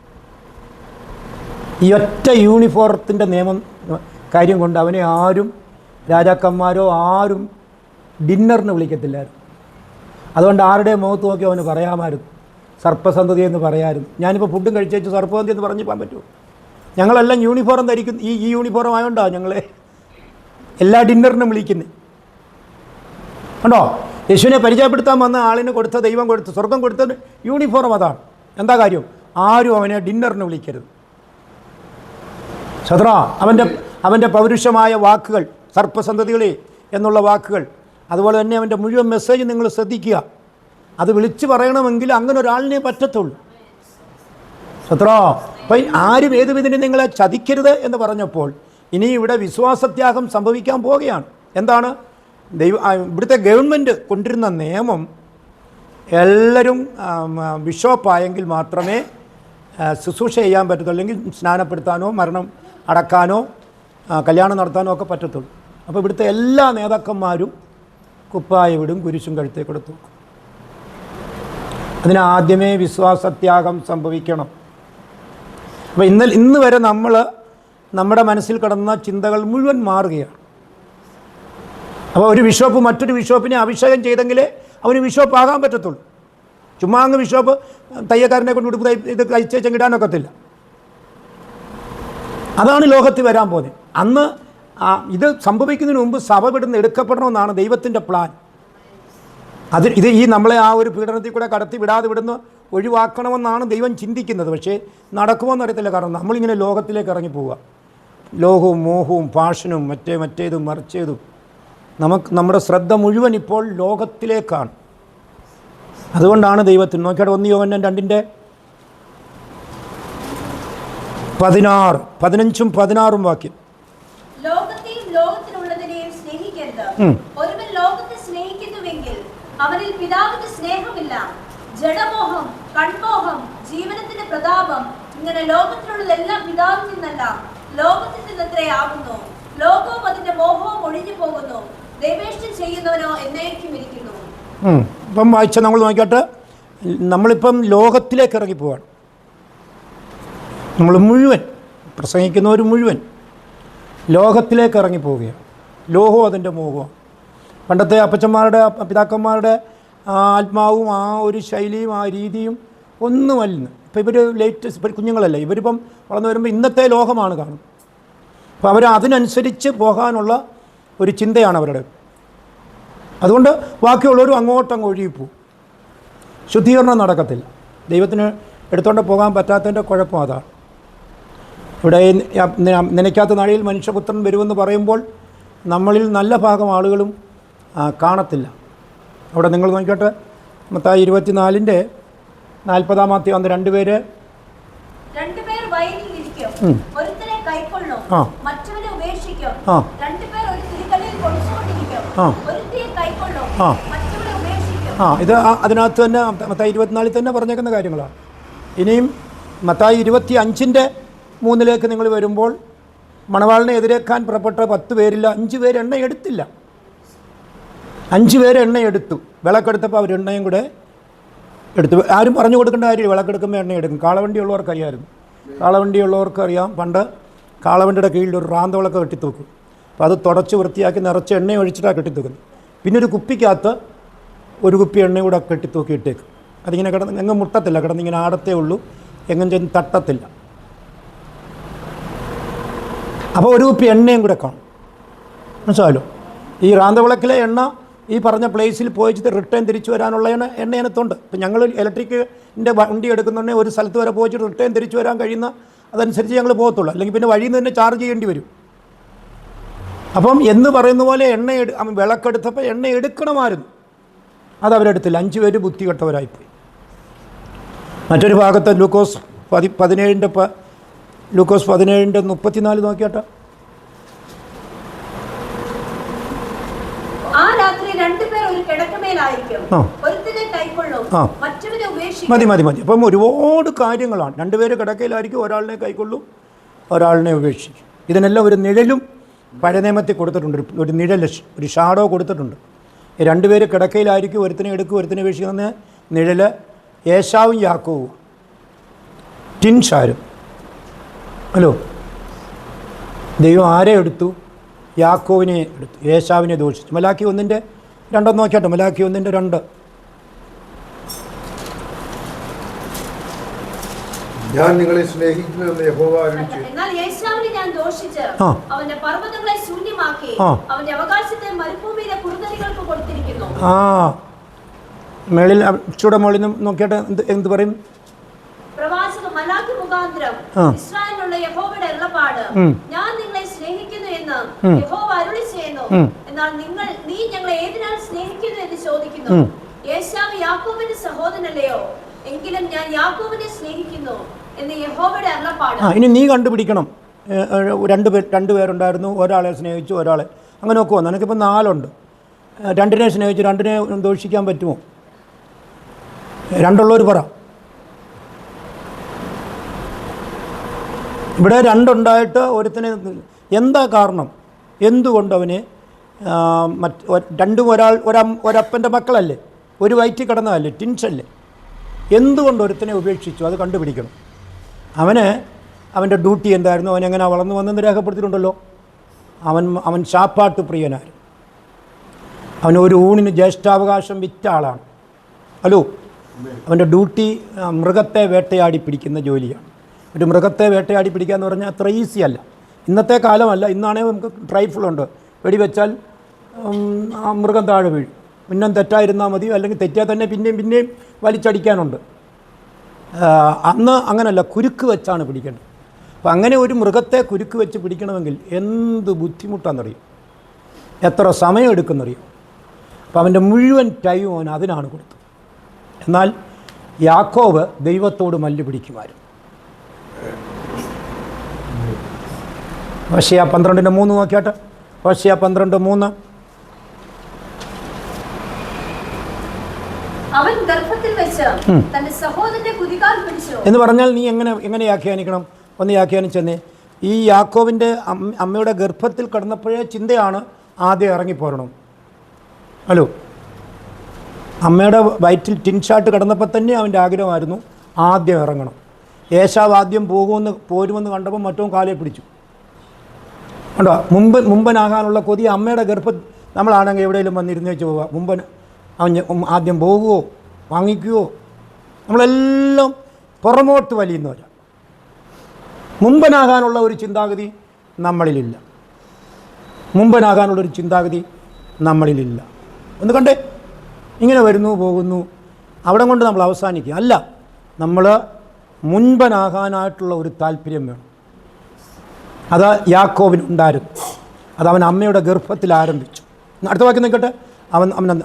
[SPEAKER 1] ഈ ഒറ്റ യൂണിഫോമത്തിൻ്റെ കാര്യം കൊണ്ട് അവനെ ആരും, രാജാക്കന്മാരോ ആരും ഡിന്നറിന് വിളിക്കത്തില്ലായിരുന്നു. അതുകൊണ്ട് ആരുടെ മുഖത്ത് നോക്കി അവന് പറയാമായിരുന്നു സർപ്പസന്തതി എന്ന് പറയാമായിരുന്നു. ഞാനിപ്പോൾ ഫുഡും കഴിച്ചു സർപ്പസന്ധി എന്ന് പറഞ്ഞു പോകാൻ പറ്റുമോ? ഞങ്ങളെല്ലാം യൂണിഫോം ധരിക്കും. ഈ യൂണിഫോം ആയതുകൊണ്ടാണ് ഞങ്ങളെ എല്ലാ ഡിന്നറിനും വിളിക്കുന്നത്. കണ്ടോ? യേശുവിനെ പരിചയപ്പെടുത്താൻ വന്ന ആളിന് കൊടുത്ത ദൈവം കൊടുത്ത സ്വർഗം കൊടുത്ത യൂണിഫോം അതാണ്. എന്താ കാര്യം? ആരും അവനെ ഡിന്നറിന് വിളിക്കരുത്. സത്ര അവൻ്റെ പൗരുഷമായ വാക്കുകൾ, സർപ്പസന്തതികളെ എന്നുള്ള വാക്കുകൾ, അതുപോലെ തന്നെ അവൻ്റെ മുഴുവൻ മെസ്സേജ് നിങ്ങൾ ശ്രദ്ധിക്കുക. അത് വിളിച്ചു പറയണമെങ്കിൽ അങ്ങനെ ഒരാളിനെ പറ്റത്തുള്ളൂ. സത്ര അപ്പം ആരും ഏത് വിധേന നിങ്ങളെ ചതിക്കരുത് എന്ന് പറഞ്ഞപ്പോൾ ഇനി ഇവിടെ വിശ്വാസത്യാഗം സംഭവിക്കാൻ പോവുകയാണ്. എന്താണ്? ഇവിടുത്തെ ഗവൺമെൻറ് കൊണ്ടിരുന്ന നിയമം എല്ലാവരും ബിഷപ്പായെങ്കിൽ മാത്രമേ ശുശ്രൂഷ ചെയ്യാൻ പറ്റത്തുള്ളൂ, അല്ലെങ്കിൽ സ്നാനപ്പെടുത്താനോ മരണം അടക്കാനോ കല്യാണം നടത്താനോ ഒക്കെ പറ്റത്തുള്ളൂ. അപ്പോൾ ഇവിടുത്തെ എല്ലാ നേതാക്കന്മാരും കുപ്പായ വിടും, കുരിശും കഴുത്തേ കൊടുത്തു. അതിനാദ്യമേ വിശ്വാസത്യാഗം സംഭവിക്കണം. അപ്പോൾ ഇന്ന് വരെ നമ്മുടെ മനസ്സിൽ കിടന്ന ചിന്തകൾ മുഴുവൻ മാറുകയാണ്. അപ്പോൾ ഒരു ബിഷപ്പ് മറ്റൊരു ബിഷപ്പിനെ അഭിഷേകം ചെയ്തെങ്കിലേ അവന് ബിഷപ്പ് ആകാൻ പറ്റത്തുള്ളൂ. ചുമ്മാ അങ്ങ് ബിഷപ്പ് തയ്യക്കാരനെ കൊണ്ട് ഉടുപ്പ് ഇത് കഴിച്ചേച്ചെങ്കിടാനൊക്കത്തില്ല. അതാണ് ലോകത്തിൽ വരാൻ പോകുന്നത്. അന്ന് ഇത് സംഭവിക്കുന്നതിന് മുമ്പ് സഭ വിടുന്ന് എടുക്കപ്പെടണമെന്നാണ് ദൈവത്തിൻ്റെ പ്ലാൻ. ഇത് ഈ നമ്മളെ ആ ഒരു പീഡനത്തിൽ കൂടെ കടത്തി വിടാതെ വിടുന്ന ഒഴിവാക്കണമെന്നാണ് ദൈവം ചിന്തിക്കുന്നത്. പക്ഷേ നടക്കുമോയെന്ന് അറിയത്തില്ല. കാരണം നമ്മളിങ്ങനെ ലോകത്തിലേക്ക് ഇറങ്ങി പോവുക. ലോകവും മോഹവും പാഷനും മറ്റേതും മറിച്ചേതും നമ്മുടെ ശ്രദ്ധ മുഴുവൻ ഇപ്പോൾ ലോകത്തിലേക്കാണ്. അതുകൊണ്ടാണ് ദൈവത്തിന് നോക്കിയാൽ 1 യോഹന്നാൻ 2:16, 15ഉം 16ഉം വാക്യം.
[SPEAKER 2] ലോകത്തെയും ലോകത്തിലുള്ളതിനെയും സ്നേഹിക്കരുത്. ഒരുവൻ ലോകത്തെ സ്നേഹിക്കുന്നുവെങ്കിൽ അവനിൽ പിതാവിന്റെ സ്നേഹമില്ല. ജഡമോഹം, കൺമോഹം, ജീവനത്തിന്റെ പ്രതാപം, ഇങ്ങനെ ലോകത്തിലുള്ളതെല്ലാം പിതാവിൽ നിന്നല്ല, ലോകത്തിൽ നിന്നത്രേ ആകുന്നു. ലോകവും അതിന്റെ മോഹവും ഒഴിഞ്ഞു പോകുന്നു. ദൈവേഷ്ടം ചെയ്യുന്നവനോ എന്നേക്കും ഇരിക്കുന്നു.
[SPEAKER 1] ഇപ്പം വായിച്ച നമ്മൾ നോക്കിയിട്ട് നമ്മളിപ്പം ലോകത്തിലേക്ക് ഇറങ്ങി പോവാണ്. നമ്മൾ മുഴുവൻ പ്രസംഗിക്കുന്നവർ മുഴുവൻ ലോകത്തിലേക്ക് ഇറങ്ങി പോവുകയാണ്. ലോകവും അതിൻ്റെ മോഹവും. പണ്ടത്തെ അപ്പച്ചന്മാരുടെ പിതാക്കന്മാരുടെ ആത്മാവും ആ ഒരു ശൈലിയും ആ രീതിയും ഒന്നുമല്ല. ഇപ്പോൾ ഇവർ ലേറ്റസ്റ്റ് കുഞ്ഞുങ്ങളല്ല, ഇവരിപ്പം വളർന്നു വരുമ്പോൾ ഇന്നത്തെ ലോകമാണ് കാണുന്നത്. അപ്പോൾ അവർ അതിനനുസരിച്ച് പോകാനുള്ള ഒരു ചിന്തയാണ് അവരുടെ. അതുകൊണ്ട് ബാക്കിയുള്ളവരും അങ്ങോട്ടങ്ങ് ഒഴുകിപ്പോവും. ശുദ്ധീകരണം നടക്കത്തില്ല. ദൈവത്തിന് എടുത്തുകൊണ്ട് പോകാൻ പറ്റാത്തതിൻ്റെ കുഴപ്പം അതാണ്. ഇവിടെ നനയ്ക്കാത്ത നാഴിയിൽ മനുഷ്യപുത്രൻ വരുമെന്ന് പറയുമ്പോൾ നമ്മളിൽ നല്ല ഭാഗം ആളുകളും കാണത്തില്ല. അവിടെ നിങ്ങൾ നോക്കിയിട്ട് മത്തായി 24:40 അന്ന് രണ്ടുപേർ
[SPEAKER 2] വയലിലിരിക്കും, ഒരുത്തനെ കൈക്കൊള്ളും, മറ്റവനെ ഉപേക്ഷിക്കും. രണ്ടുപേർ ഒരു തിരികല്ലിൽ പൊടിച്ചുകൊണ്ടിരിക്കും, ഒരുത്തിയെ കൈക്കൊള്ളും, മറ്റവനെ ഉപേക്ഷിക്കും.
[SPEAKER 1] ഇത് അതിനകത്ത് തന്നെ മത്തായി 24 തന്നെ പറഞ്ഞേക്കുന്ന കാര്യങ്ങളാണ്. ഇനിയും മത്തായി 25:3 നിങ്ങൾ വരുമ്പോൾ മണവാളിനെ എതിരേക്കാൻ പുറപ്പെട്ട 10 പേരിൽ 5 പേര് എണ്ണ എടുത്തില്ല. 5 പേര് എണ്ണ എടുത്തു. വിളക്കെടുത്തപ്പോൾ അവർ എണ്ണയും കൂടെ എടുത്തു. ആരും പറഞ്ഞു കൊടുക്കേണ്ട കാര്യമില്ല. വിളക്കെടുക്കുമ്പോൾ എണ്ണ എടുക്കും. കാളവണ്ടിയുള്ളവർക്ക് അറിയാമായിരുന്നു. കാളവണ്ടിയുള്ളവർക്ക് അറിയാം. പണ്ട് കാളവണ്ടിയുടെ കീഴിൽ ഒരു റാന്തവിളക്ക് കെട്ടിത്തൂക്കും. അപ്പോൾ അത് തുടച്ച് വൃത്തിയാക്കി നിറച്ച് എണ്ണ ഒഴിച്ചിട്ടാണ് കെട്ടിത്തൂക്കുന്നത്. പിന്നെ ഒരു കുപ്പിക്കകത്ത് ഒരു കുപ്പി എണ്ണ കൂടെ കെട്ടിത്തൂക്കി ഇട്ടേക്കും. അതിങ്ങനെ എങ്ങും മുട്ടത്തില്ല, കിടന്നിങ്ങനെ ആടത്തേ ഉള്ളൂ, എങ്ങും ചെന്ന് തട്ടത്തില്ല. അപ്പോൾ ഒരു കുപ്പി എണ്ണയും കൂടെ കാണും. മനസ്സിലായല്ലോ? ഈ റാന്തവിളക്കിലെ എണ്ണ ഈ പറഞ്ഞ പ്ലേസിൽ പോയിച്ചിട്ട് റിട്ടേൺ തിരിച്ചു വരാനുള്ള എണ്ണ അതിനകത്തുണ്ട്. ഇപ്പം ഞങ്ങൾ ഇലക്ട്രിക്കിൻ്റെ വണ്ടി എടുക്കുന്നുണ്ടെങ്കിൽ ഒരു സ്ഥലത്ത് വരെ പോയിച്ചിട്ട് റിട്ടേൺ തിരിച്ചു വരാൻ കഴിയുന്ന അതനുസരിച്ച് ഞങ്ങൾ പോകത്തുള്ളൂ. അല്ലെങ്കിൽ പിന്നെ വഴിയിൽ നിന്ന് തന്നെ ചാർജ് ചെയ്യേണ്ടി വരും. അപ്പം എന്ന് പറയുന്ന പോലെ വിളക്കെടുത്തപ്പോൾ എണ്ണ എടുക്കണമായിരുന്നു. അതവരെടുത്തില്ല. 5 പേര് ബുദ്ധി കെട്ടവരായിപ്പോയി. മറ്റൊരു ഭാഗത്ത് ലൂക്കോസ് 17:34 നോക്കിയാട്ടോ. മതി. അപ്പം ഒരുപാട് കാര്യങ്ങളാണ്. 2 പേര് കിടക്കയിലായിരിക്കും, ഒരാളിനെ കൈക്കൊള്ളും, ഒരാളിനെ ഉപേക്ഷിക്കും. ഇതിനെല്ലാം ഒരു നിഴലും പഴയ നിയമത്തിൽ കൊടുത്തിട്ടുണ്ട്. ഒരു നിഴൽ, ഒരു ഷാഡോ കൊടുത്തിട്ടുണ്ട്. 2 പേര് കിടക്കയിലായിരിക്കും, ഒരുത്തിനെ എടുക്കും, ഒരുത്തിനെ ഉപേക്ഷിക്കുന്ന നിഴൽ ഏശാവും യാക്കോവും, ടിൻഷാരും. ഹലോ, ദൈവം ആരെ എടുത്തു? യാക്കോവിനെ എടുത്തു, ഏശാവിനെ ദോഷിച്ചു. മലാക്കി 1:2 നോക്കിയാട്ടോ. മലാക്കി 1:2.
[SPEAKER 3] ഞാൻ നിങ്ങളെ സ്നേഹിക്കുന്നുവെന്ന് യഹോവ അരുളിച്ചെയ്തു.
[SPEAKER 2] എന്നാൽ യേശാവിനെ ഞാൻ ദോഷിച്ച് അവന്റെ പർവ്വതങ്ങളെ ശൂന്യമാക്കി അവന്റെ അവകാശത്തെ മരുഭൂമിയിലെ കുറുനരികൾക്ക് കൊടുത്തിരിക്കുന്നു.
[SPEAKER 1] മേളിൽ ചൂടെ മുകളിൽ നോക്കിയിട്ട് എന്ത് പറയും?
[SPEAKER 2] പ്രവാചക മലാക്കി മുഖാന്തരം ഇസ്രായേലിനുള്ള യഹോവയുടെ അരുളപ്പാട്, ഞാൻ നിങ്ങളെ സ്നേഹിക്കുന്നു എന്ന് യഹോവ അരുളി ചെയ്യുന്നു. എന്നാൽ നീ ഞങ്ങളെ ഏതിനാൽ സ്നേഹിക്കുന്നു എന്ന് ചോദിക്കുന്നു. യേശാവ് യാക്കോബിന്റെ സഹോദരനല്ലയോ? എങ്കിലും ഞാൻ യാക്കോബിനെ സ്നേഹിക്കുന്നു എന്ന് യഹോവയുടെ അരുളപ്പാട്. ഇനി
[SPEAKER 1] നീ കണ്ടുപിടിക്കണം. 2 പേരുണ്ടായിരുന്നു, ഒരാളെ സ്നേഹിച്ചു, ഒരാളെ അങ്ങനെ നോക്കുമോ? നിനക്കിപ്പോൾ 4 ഉണ്ട്. 2നെ സ്നേഹിച്ചു, 2നെ ദോഷിക്കാൻ പറ്റുമോ? 2 ഉള്ളവർ പറ. ഇവിടെ 2 ഉണ്ടായിട്ട് ഒരുത്തിനെ എന്താ കാരണം? എന്തുകൊണ്ട് അവന് 2 ഒരപ്പൻ്റെ മക്കളല്ലേ, ഒരു വയറ്റിൽ കിടന്നതല്ലേ, ടിൻസല്ലേ? എന്തുകൊണ്ട് ഒരുത്തിനെ ഉപേക്ഷിച്ചു? അത് കണ്ടുപിടിക്കണം. അവൻ്റെ ഡ്യൂട്ടി എന്തായിരുന്നു? അവൻ എങ്ങനെ വളർന്നു വന്നെന്ന് രേഖപ്പെടുത്തിയിട്ടുണ്ടല്ലോ. അവൻ ശാപ്പാട്ട് പ്രിയനായിരുന്നു. അവൻ ഒരു ഊണിന് ജ്യേഷ്ഠാവകാശം വിറ്റ ആളാണ്. ഹലോ, അവൻ്റെ ഡ്യൂട്ടി മൃഗത്തെ വേട്ടയാടി പിടിക്കുന്ന ജോലിയാണ്. ഒരു മൃഗത്തെ വേട്ടയാടി പിടിക്കുക എന്ന് പറഞ്ഞാൽ അത്ര ഈസി അല്ല. ഇന്നത്തെ കാലമല്ല. ഇന്നാണെങ്കിൽ നമുക്ക് റൈഫിളുണ്ട്, വെടിവെച്ചാൽ ആ മൃഗം താഴെ വീഴും. മുന്നം തെറ്റായിരുന്നാൽ മതിയോ, അല്ലെങ്കിൽ തെറ്റിയാൽ തന്നെ പിന്നെയും വലിച്ചടിക്കാനുണ്ട്. അന്ന് അങ്ങനല്ല, കുരുക്ക് വെച്ചാണ് പിടിക്കേണ്ടത്. അപ്പം അങ്ങനെ ഒരു മൃഗത്തെ കുരുക്ക് വെച്ച് പിടിക്കണമെങ്കിൽ എന്ത് ബുദ്ധിമുട്ടാണെന്നറിയും, എത്ര സമയം എടുക്കുന്നറിയും. അപ്പം അവൻ്റെ മുഴുവൻ ടൈം അവൻ അതിനാണ് കൊടുത്തത്. എന്നാൽ യാക്കോബ് ദൈവത്തോട് മല്ല് പിടിക്കുമായിരുന്നു. ഹോശേയ 12:3 നോക്കിയാട്ടെ. ഹോശേയ 12:3.
[SPEAKER 2] അവൻ ഗർഭത്തിൽ വെച്ച് തന്റെ സഹോദരന്റെ കുതികാൽ പിടിച്ചു
[SPEAKER 1] എന്ന് പറഞ്ഞാൽ നീ എങ്ങനെ വ്യാഖ്യാനിക്കണം? ഒന്ന് വ്യാഖ്യാനിച്ചെന്നേ. ഈ യാക്കോബിൻ്റെ അമ്മയുടെ ഗർഭത്തിൽ കിടന്നപ്പോഴേ ചിന്തയാണ് ആദ്യം ഇറങ്ങിപ്പോരണം. ഹലോ, അമ്മയുടെ വയറ്റിൽ ടിൻഷാട്ട് കിടന്നപ്പോൾ തന്നെ അവൻ്റെ ആഗ്രഹമായിരുന്നു ആദ്യം ഇറങ്ങണം. ഏശാവ് ആദ്യം പോരുമെന്ന് കണ്ടപ്പോൾ മറ്റവും കാലെ പിടിച്ചു. കണ്ടോ, മുമ്പനാകാനുള്ള കൊതി അമ്മയുടെ ഗർഭം. നമ്മളാണെങ്കിൽ എവിടെയെങ്കിലും വന്നിരുന്ന് വെച്ച് പോവുക, അവൻ ആദ്യം പോകുമോ വാങ്ങിക്കുമോ? നമ്മളെല്ലാം പുറമോട്ട് വലിയുന്നവരാണ്. മുമ്പനാകാനുള്ള ഒരു ചിന്താഗതി നമ്മളിലില്ല. മുമ്പനാകാനുള്ളൊരു ചിന്താഗതി നമ്മളിലില്ല. ഒന്ന് കണ്ടേ, ഇങ്ങനെ വരുന്നു പോകുന്നു, അവിടെ കൊണ്ട് നമ്മൾ അവസാനിക്കുക അല്ല. നമ്മൾ മുൻപനാകാനായിട്ടുള്ള ഒരു താല്പര്യം വേണം. അത് യാക്കോബിനുണ്ടായിരുന്നു. അതവൻ അമ്മയുടെ ഗർഭത്തിൽ ആരംഭിച്ചു. അടുത്ത വാക്യം നോക്കട്ടെ.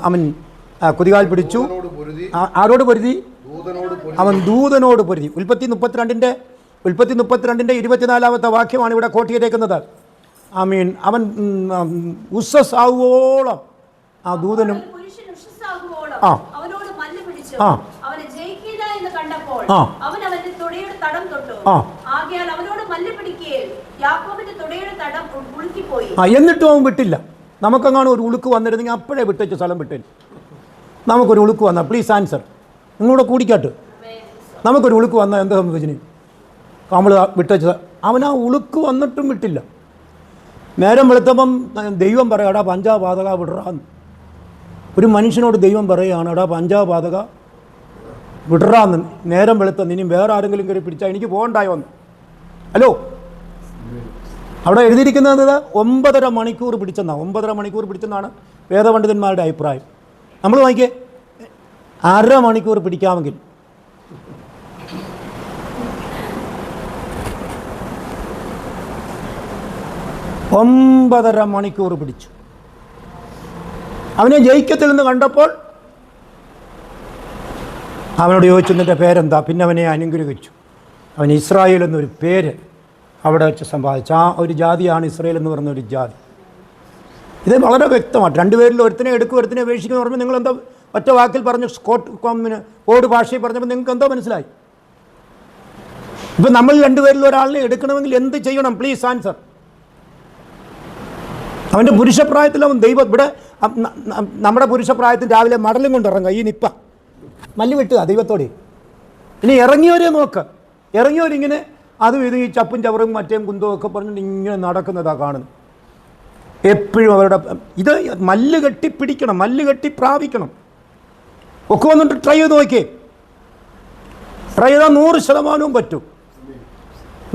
[SPEAKER 1] അവൻ കുതികാൽ പിടിച്ചു. ആരോട് പൊരുതി? അവൻ ദൂതനോട് പൊരുതി. ഉൽപ്പത്തി 32:24 വാക്യമാണ് ഇവിടെ കോട്ട് ചെയ്തേക്കുന്നത്. അവൻ ഉസ്സസാവുവോളം ആ ദൂതനും
[SPEAKER 2] അവനോട് മല്ല് പിടിച്ചു. അവനെ ജയിക്കില്ല എന്ന് കണ്ടപ്പോൾ അവൻ അവന്റെ തുടയുടെ തടം തൊട്ടു. ആകയാൽ അവനോട് മല്ല് പിടിക്കുകയിൽ യാക്കോബിന്റെ തുടയുടെ തടം ഉളുക്കിപ്പോയി.
[SPEAKER 1] എന്നിട്ടും അവൻ വിട്ടില്ല. നമുക്കങ്ങനെ ഒരു ഉളുക്ക് വന്നിരുന്നെങ്കിൽ അപ്പോഴേ വിട്ടേച്ച് സ്ഥലം വിട്ടേന്. നമുക്കൊരു ഉളുക്ക് വന്നാൽ പ്ലീസ് ആൻസർ, നിങ്ങളൂടെ കൂടിക്കാട്ട്. നമുക്കൊരു ഉളുക്ക് വന്നാൽ എന്താ സംഭവിച്ചിന്? നമ്മൾ വിട്ടേച്ചത്. അവൻ ആ ഉളുക്ക് വന്നിട്ടും വിട്ടില്ല. നേരം വെളുത്തപ്പം ദൈവം പറയാം, എടാ പഞ്ചാപാതക വിടറാന്ന്. ഒരു മനുഷ്യനോട് ദൈവം പറയുകയാണ്, എടാ പഞ്ചാപാതക വിടറാന്ന്. നേരം വെളുത്ത ഇനിയും വേറെ ആരെങ്കിലും കയറി പിടിച്ചാൽ എനിക്ക് പോകണ്ടായോ എന്ന്. ഹലോ, അവിടെ എഴുതിയിരിക്കുന്നത് 9.5 മണിക്കൂർ പിടിച്ചെന്നാണ്. 9.5 മണിക്കൂർ പിടിച്ചെന്നാണ് വേദപണ്ഡിതന്മാരുടെ അഭിപ്രായം. നമ്മൾ വായിക്കേ, 1/2 മണിക്കൂർ പിടിക്കാമെങ്കിൽ. ഒമ്പതര മണിക്കൂർ പിടിച്ചു. അവനെ ജയിക്കത്തില്ലെന്ന് കണ്ടപ്പോൾ അവനോട് ചോദിച്ചു, നിൻ്റെ പേരെന്താ? പിന്നെ അവനെ അനുഗ്രഹിച്ചു. അവൻ ഇസ്രായേൽ എന്നൊരു പേര് അവിടെ വെച്ച് സമ്പാദിച്ചു. ആ ഒരു ജാതിയാണ് ഇസ്രായേൽ എന്ന് പറയുന്ന ഒരു ജാതി. ഇത് വളരെ വ്യക്തമായിട്ട് രണ്ടുപേരിൽ ഒരുത്തിനെ എടുക്കും ഒരുത്തിനെ ഉപേക്ഷിക്കുന്നു പറയുമ്പോൾ നിങ്ങളെന്താ ഒറ്റ വാക്കിൽ പറഞ്ഞു, കോഡ് ഭാഷയിൽ പറഞ്ഞപ്പോൾ നിങ്ങൾക്ക് എന്തോ മനസ്സിലായി? ഇപ്പം നമ്മൾ രണ്ടുപേരിൽ ഒരാളിനെ എടുക്കണമെങ്കിൽ എന്ത് ചെയ്യണം? Please answer. അവൻ്റെ പുരുഷപ്രായത്തിൽ അവൻ ദൈവം ഇവിടെ നമ്മുടെ പുരുഷപ്രായത്തിൽ രാവിലെ മടലും കൊണ്ടിറങ്ങുക, ഈ നിപ്പ മല്ല് വെട്ടുക ദൈവത്തോടെ. ഇനി ഇറങ്ങിയവരെ നോക്ക്, ഇറങ്ങിയവരിങ്ങനെ അതും ഇത് ഈ ചപ്പും ചവറും മറ്റേം കുന്തവും ഒക്കെ പറഞ്ഞിട്ട് ഇങ്ങനെ നടക്കുന്നതാണ് കാണുന്നത്. എപ്പോഴും അവരുടെ ഇത് മല്ല് കെട്ടി പിടിക്കണം, മല്ല് കെട്ടി പ്രാപിക്കണം. ഒക്കെ വന്നിട്ട് ട്രൈ ചെയ്ത് നോക്കിയേ. ട്രൈ ചെയ്താൽ 100% പറ്റും.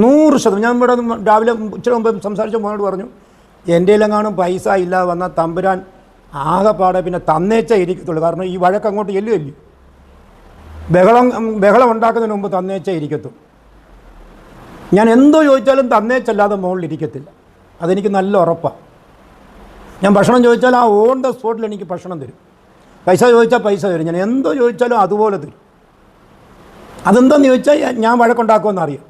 [SPEAKER 1] 100%. ഞാൻ ഇവിടെ രാവിലെ ഉച്ച മുമ്പ് സംസാരിച്ച മോനോട് പറഞ്ഞു, എൻ്റെ എല്ലാം പൈസ ഇല്ലാതെ വന്നാൽ തമ്പുരാൻ ആകെപ്പാടെ പിന്നെ തന്നേച്ചേ ഇരിക്കത്തുള്ളൂ. കാരണം ഈ വഴക്ക് അങ്ങോട്ട് ചെല്ലുമല്ലേ, ബഹളം ഉണ്ടാക്കുന്നതിന് മുമ്പ് തന്നേച്ചേ ഇരിക്കത്തുള്ളൂ. ഞാൻ എന്തോ ചോദിച്ചാലും തന്നേച്ചല്ലാതെ മുകളിലിരിക്കത്തില്ല. അതെനിക്ക് നല്ല ഉറപ്പാണ്. ഞാൻ ഭക്ഷണം ചോദിച്ചാൽ ആ ഓൺ ദ സ്പോട്ടിൽ എനിക്ക് ഭക്ഷണം തരും. പൈസ ചോദിച്ചാൽ പൈസ തരും. ഞാൻ എന്തോ ചോദിച്ചാലും അതുപോലെ തരും. അതെന്താണെന്ന് ചോദിച്ചാൽ ഞാൻ വഴക്കുണ്ടാക്കുമെന്ന് അറിയാം.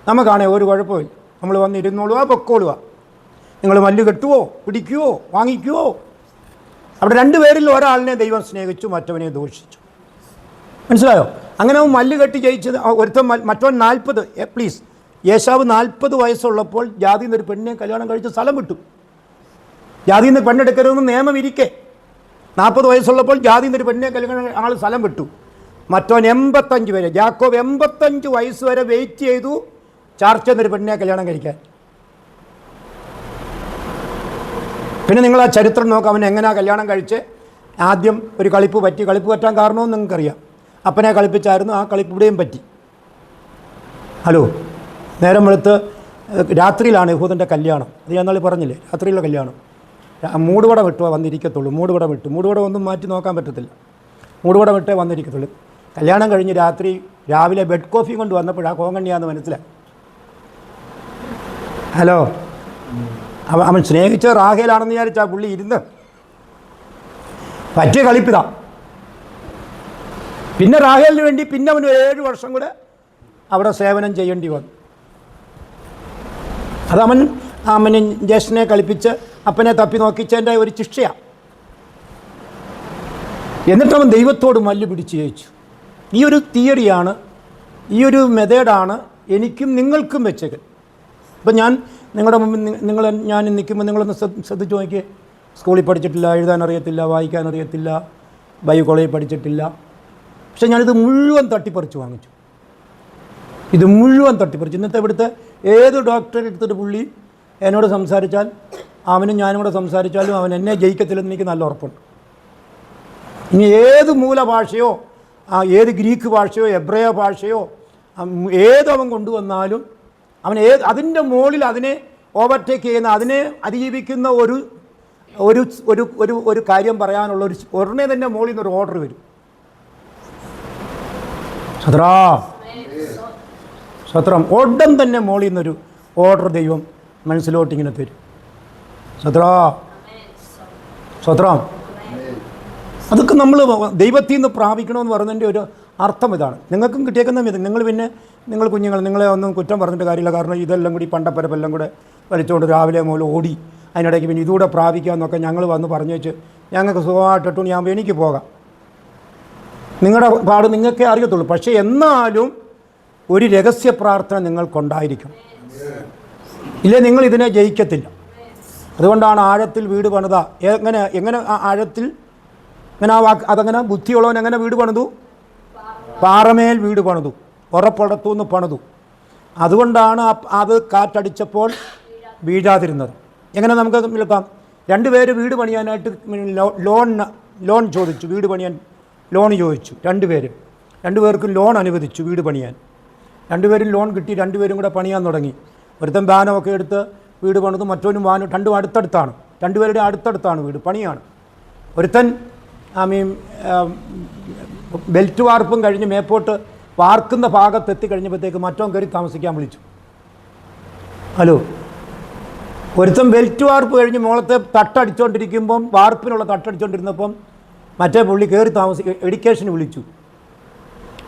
[SPEAKER 1] നമുക്കാണേ ഒരു കുഴപ്പമില്ല, നമ്മൾ വന്നിരുന്നോളുക പൊക്കോളുക. നിങ്ങൾ മല്ല് കെട്ടുവോ പിടിക്കുവോ വാങ്ങിക്കുവോ? അവിടെ രണ്ടുപേരിൽ ഒരാളിനെ ദൈവം സ്നേഹിച്ചു, മറ്റവനെ ദൂഷിച്ചു. മനസ്സിലായോ? അങ്ങനെ അവൻ മല്ല് കെട്ടി ജയിച്ചത് ഒരുത്തൻ. മറ്റവൻ 40 പ്ലീസ് യേശാവ് 40 വയസ്സുള്ളപ്പോൾ ജാതിയിൽ നിന്നൊരു പെണ്ണിനെ കല്യാണം കഴിച്ച് സ്ഥലം വിട്ടു. ജാതിയിൽ നിന്ന് പെണ്ണെടുക്കരുതെന്ന് നിയമം ഇരിക്കെ 40 വയസ്സുള്ളപ്പോൾ ജാതിയിൽ നിന്നൊരു പെണ്ണിനെ കല്യാണം ആൾ സ്ഥലം വിട്ടു. മറ്റവൻ 85 വരെ, യാക്കോബ് 85 വയസ്സ് വരെ വെയിറ്റ് ചെയ്തു ചർച്ച എന്നൊരു പെണ്ണിനെ കല്യാണം കഴിക്കാൻ. പിന്നെ നിങ്ങൾ ആ ചരിത്രം നോക്കാം, അവൻ എങ്ങനെയാണ് കല്യാണം കഴിച്ച്. ആദ്യം ഒരു കളിപ്പ് പറ്റാൻ കാരണമെന്ന് നിങ്ങൾക്കറിയാം. അപ്പനെ കളിപ്പിച്ചായിരുന്നു, ആ കളിപ്പ് ഇവിടെയും പറ്റി. ഹലോ, നേരം വെളുത്ത് രാത്രിയിലാണ് യഹൂദൻ്റെ കല്യാണം. അത് ഞാൻ നാളെ പറഞ്ഞില്ലേ, രാത്രിയിലുള്ള കല്യാണം. മൂടുപടം വിട്ടുവാ വന്നിരിക്കത്തുള്ളൂ. മൂടുപടം ഒന്നും മാറ്റി നോക്കാൻ പറ്റത്തില്ല. മൂടുപടം വിട്ടേ വന്നിരിക്കത്തുള്ളൂ. കല്യാണം കഴിഞ്ഞ് രാവിലെ ബെഡ് കോഫി കൊണ്ട് വന്നപ്പോഴാണ് കോങ്കണ്ണിയാന്ന് മനസ്സിലായി. ഹലോ, അവൻ സ്നേഹിച്ച റാഹേലാണെന്ന് വിചാരിച്ചാൽ പുള്ളി ഇരുന്ന് പറ്റിയ കളിപ്പിതാ. പിന്നെ റാഹേലിന് വേണ്ടി പിന്നെ അവന് 7 വർഷം കൂടെ അവിടെ സേവനം ചെയ്യേണ്ടി വന്നു. അവന് ജ്യേഷ്ഠനെ കളിപ്പിച്ച് അപ്പനെ തപ്പി നോക്കിച്ചതിൻ്റെ ഒരു ശിക്ഷയാണ്. എന്നിട്ടവൻ ദൈവത്തോട് മല്ല് പിടിച്ച് ജയിച്ചു. ഈ ഒരു തിയറിയാണ്, ഈ ഒരു മെത്തേഡാണ് എനിക്കും നിങ്ങൾക്കും വെച്ചത്. ഇപ്പം ഞാൻ നിങ്ങളുടെ മുമ്പിൽ ഞാൻ നിൽക്കുമ്പോൾ നിങ്ങളൊന്ന് ശ്രദ്ധിച്ച് നോക്കിയേ. സ്കൂളിൽ പഠിച്ചിട്ടില്ല, എഴുതാൻ അറിയത്തില്ല, വായിക്കാൻ അറിയത്തില്ല, കോളേജിൽ പഠിച്ചിട്ടില്ല. പക്ഷെ ഞാനിത് മുഴുവൻ തട്ടിപ്പറിച്ച് വാങ്ങിച്ചു. ഇത് മുഴുവൻ തട്ടിപ്പറിച്ച്. ഇന്നത്തെ ഇവിടുത്തെ ഏത് ഡോക്ടറെ എടുത്തിട്ട് പുള്ളി എന്നോട് സംസാരിച്ചാൽ, അവനും ഞാനും കൂടെ സംസാരിച്ചാലും അവൻ എന്നെ ജയിക്കത്തില്ലെന്ന് എനിക്ക് നല്ല ഉറപ്പുണ്ട്. ഇനി ഏത് മൂലഭാഷയോ ഏത് ഗ്രീക്ക് ഭാഷയോ എബ്രയ ഭാഷയോ ഏതവൻ കൊണ്ടുവന്നാലും അവൻ അതിൻ്റെ മുകളിൽ അതിനെ ഓവർടേക്ക് ചെയ്യുന്ന, അതിനെ അതിജീവിക്കുന്ന ഒരു കാര്യം പറയാനുള്ള ഉടനെ തന്നെ മുകളിൽ നിന്നൊരു ഓർഡർ വരും. സത്രം ഒടം തന്നെ മുകളിൽ നിന്നൊരു ഓർഡർ ദൈവം മനസ്സിലോട്ട് ഇങ്ങനെ തരും. സത്രം അതൊക്കെ നമ്മൾ ദൈവത്തിൽ നിന്ന് പ്രാപിക്കണമെന്ന് പറയുന്നതിൻ്റെ ഒരു അർത്ഥം ഇതാണ്. നിങ്ങൾക്കും കിട്ടിയേക്കുന്ന നിങ്ങൾ കുഞ്ഞുങ്ങൾ, നിങ്ങളെ ഒന്നും കുറ്റം പറഞ്ഞിട്ട് കാര്യമില്ല. കാരണം ഇതെല്ലാം കൂടി പണ്ടപ്പരപ്പെല്ലാം കൂടെ വലിച്ചുകൊണ്ട് രാവിലെ മുതൽ ഓടി, അതിനിടയ്ക്ക് പിന്നെ ഇതുകൂടെ പ്രാപിക്കാമെന്നൊക്കെ ഞങ്ങൾ വന്ന് പറഞ്ഞു വെച്ച് ഞങ്ങൾക്ക് സുഖമായിട്ട് 8 മണിയാകുമ്പോൾ എനിക്ക് പോകാം. നിങ്ങളുടെ പാട് നിങ്ങൾക്കേ അറിയത്തുള്ളൂ. പക്ഷേ എന്നാലും ഒരു രഹസ്യ പ്രാർത്ഥന നിങ്ങൾക്കുണ്ടായിരിക്കും. ഇല്ലേ നിങ്ങൾ ഇതിനെ ജയിക്കത്തില്ല. അതുകൊണ്ടാണ് ആഴത്തിൽ വീട് പണിത. എങ്ങനെ ആഴത്തിൽ ഇങ്ങനെ അതങ്ങനെ ബുദ്ധിയുള്ളവൻ എങ്ങനെ വീട് പണിതു? പാറമേൽ വീട് പണിതു, ഉറപ്പിടത്തുനിന്ന് പണിതു. അതുകൊണ്ടാണ് അത് കാറ്റടിച്ചപ്പോൾ വീഴാതിരുന്നത്. എങ്ങനെ നമുക്ക് നിൽക്കാം? 2 പേര് വീട് പണിയാനായിട്ട് ലോൺ ചോദിച്ചു. വീട് പണിയാൻ ലോൺ ചോദിച്ചു. 2 പേർക്കും ലോൺ അനുവദിച്ചു വീട് പണിയാൻ. 2 പേരും ലോൺ കിട്ടി. 2 പേരും കൂടെ പണിയാൻ തുടങ്ങി. ഒരുത്തൻ ബാനമൊക്കെ എടുത്ത് വീട് പണിതു, മറ്റൊന്നും വാനും. 2 അടുത്തടുത്താണ്. 2 പേരുടെ അടുത്തടുത്താണ് വീട്, പണിയാണ്. ഒരുത്തൻ ബെൽറ്റ് വാർപ്പും കഴിഞ്ഞ് മേപ്പോട്ട് വാർക്കുന്ന ഭാഗത്തെത്തി കഴിഞ്ഞപ്പോഴത്തേക്ക് മറ്റവൻ കയറി താമസിക്കാൻ വിളിച്ചു. ഹലോ, ഒരുത്തൻ ബെൽറ്റ് വാർപ്പ് കഴിഞ്ഞ് മുകളത്തെ തട്ടടിച്ചുകൊണ്ടിരിക്കുമ്പം, വാർപ്പിനുള്ള തട്ടടിച്ചുകൊണ്ടിരുന്നപ്പം മറ്റേ പുള്ളി കയറി എഡ്യൂക്കേഷന് വിളിച്ചു.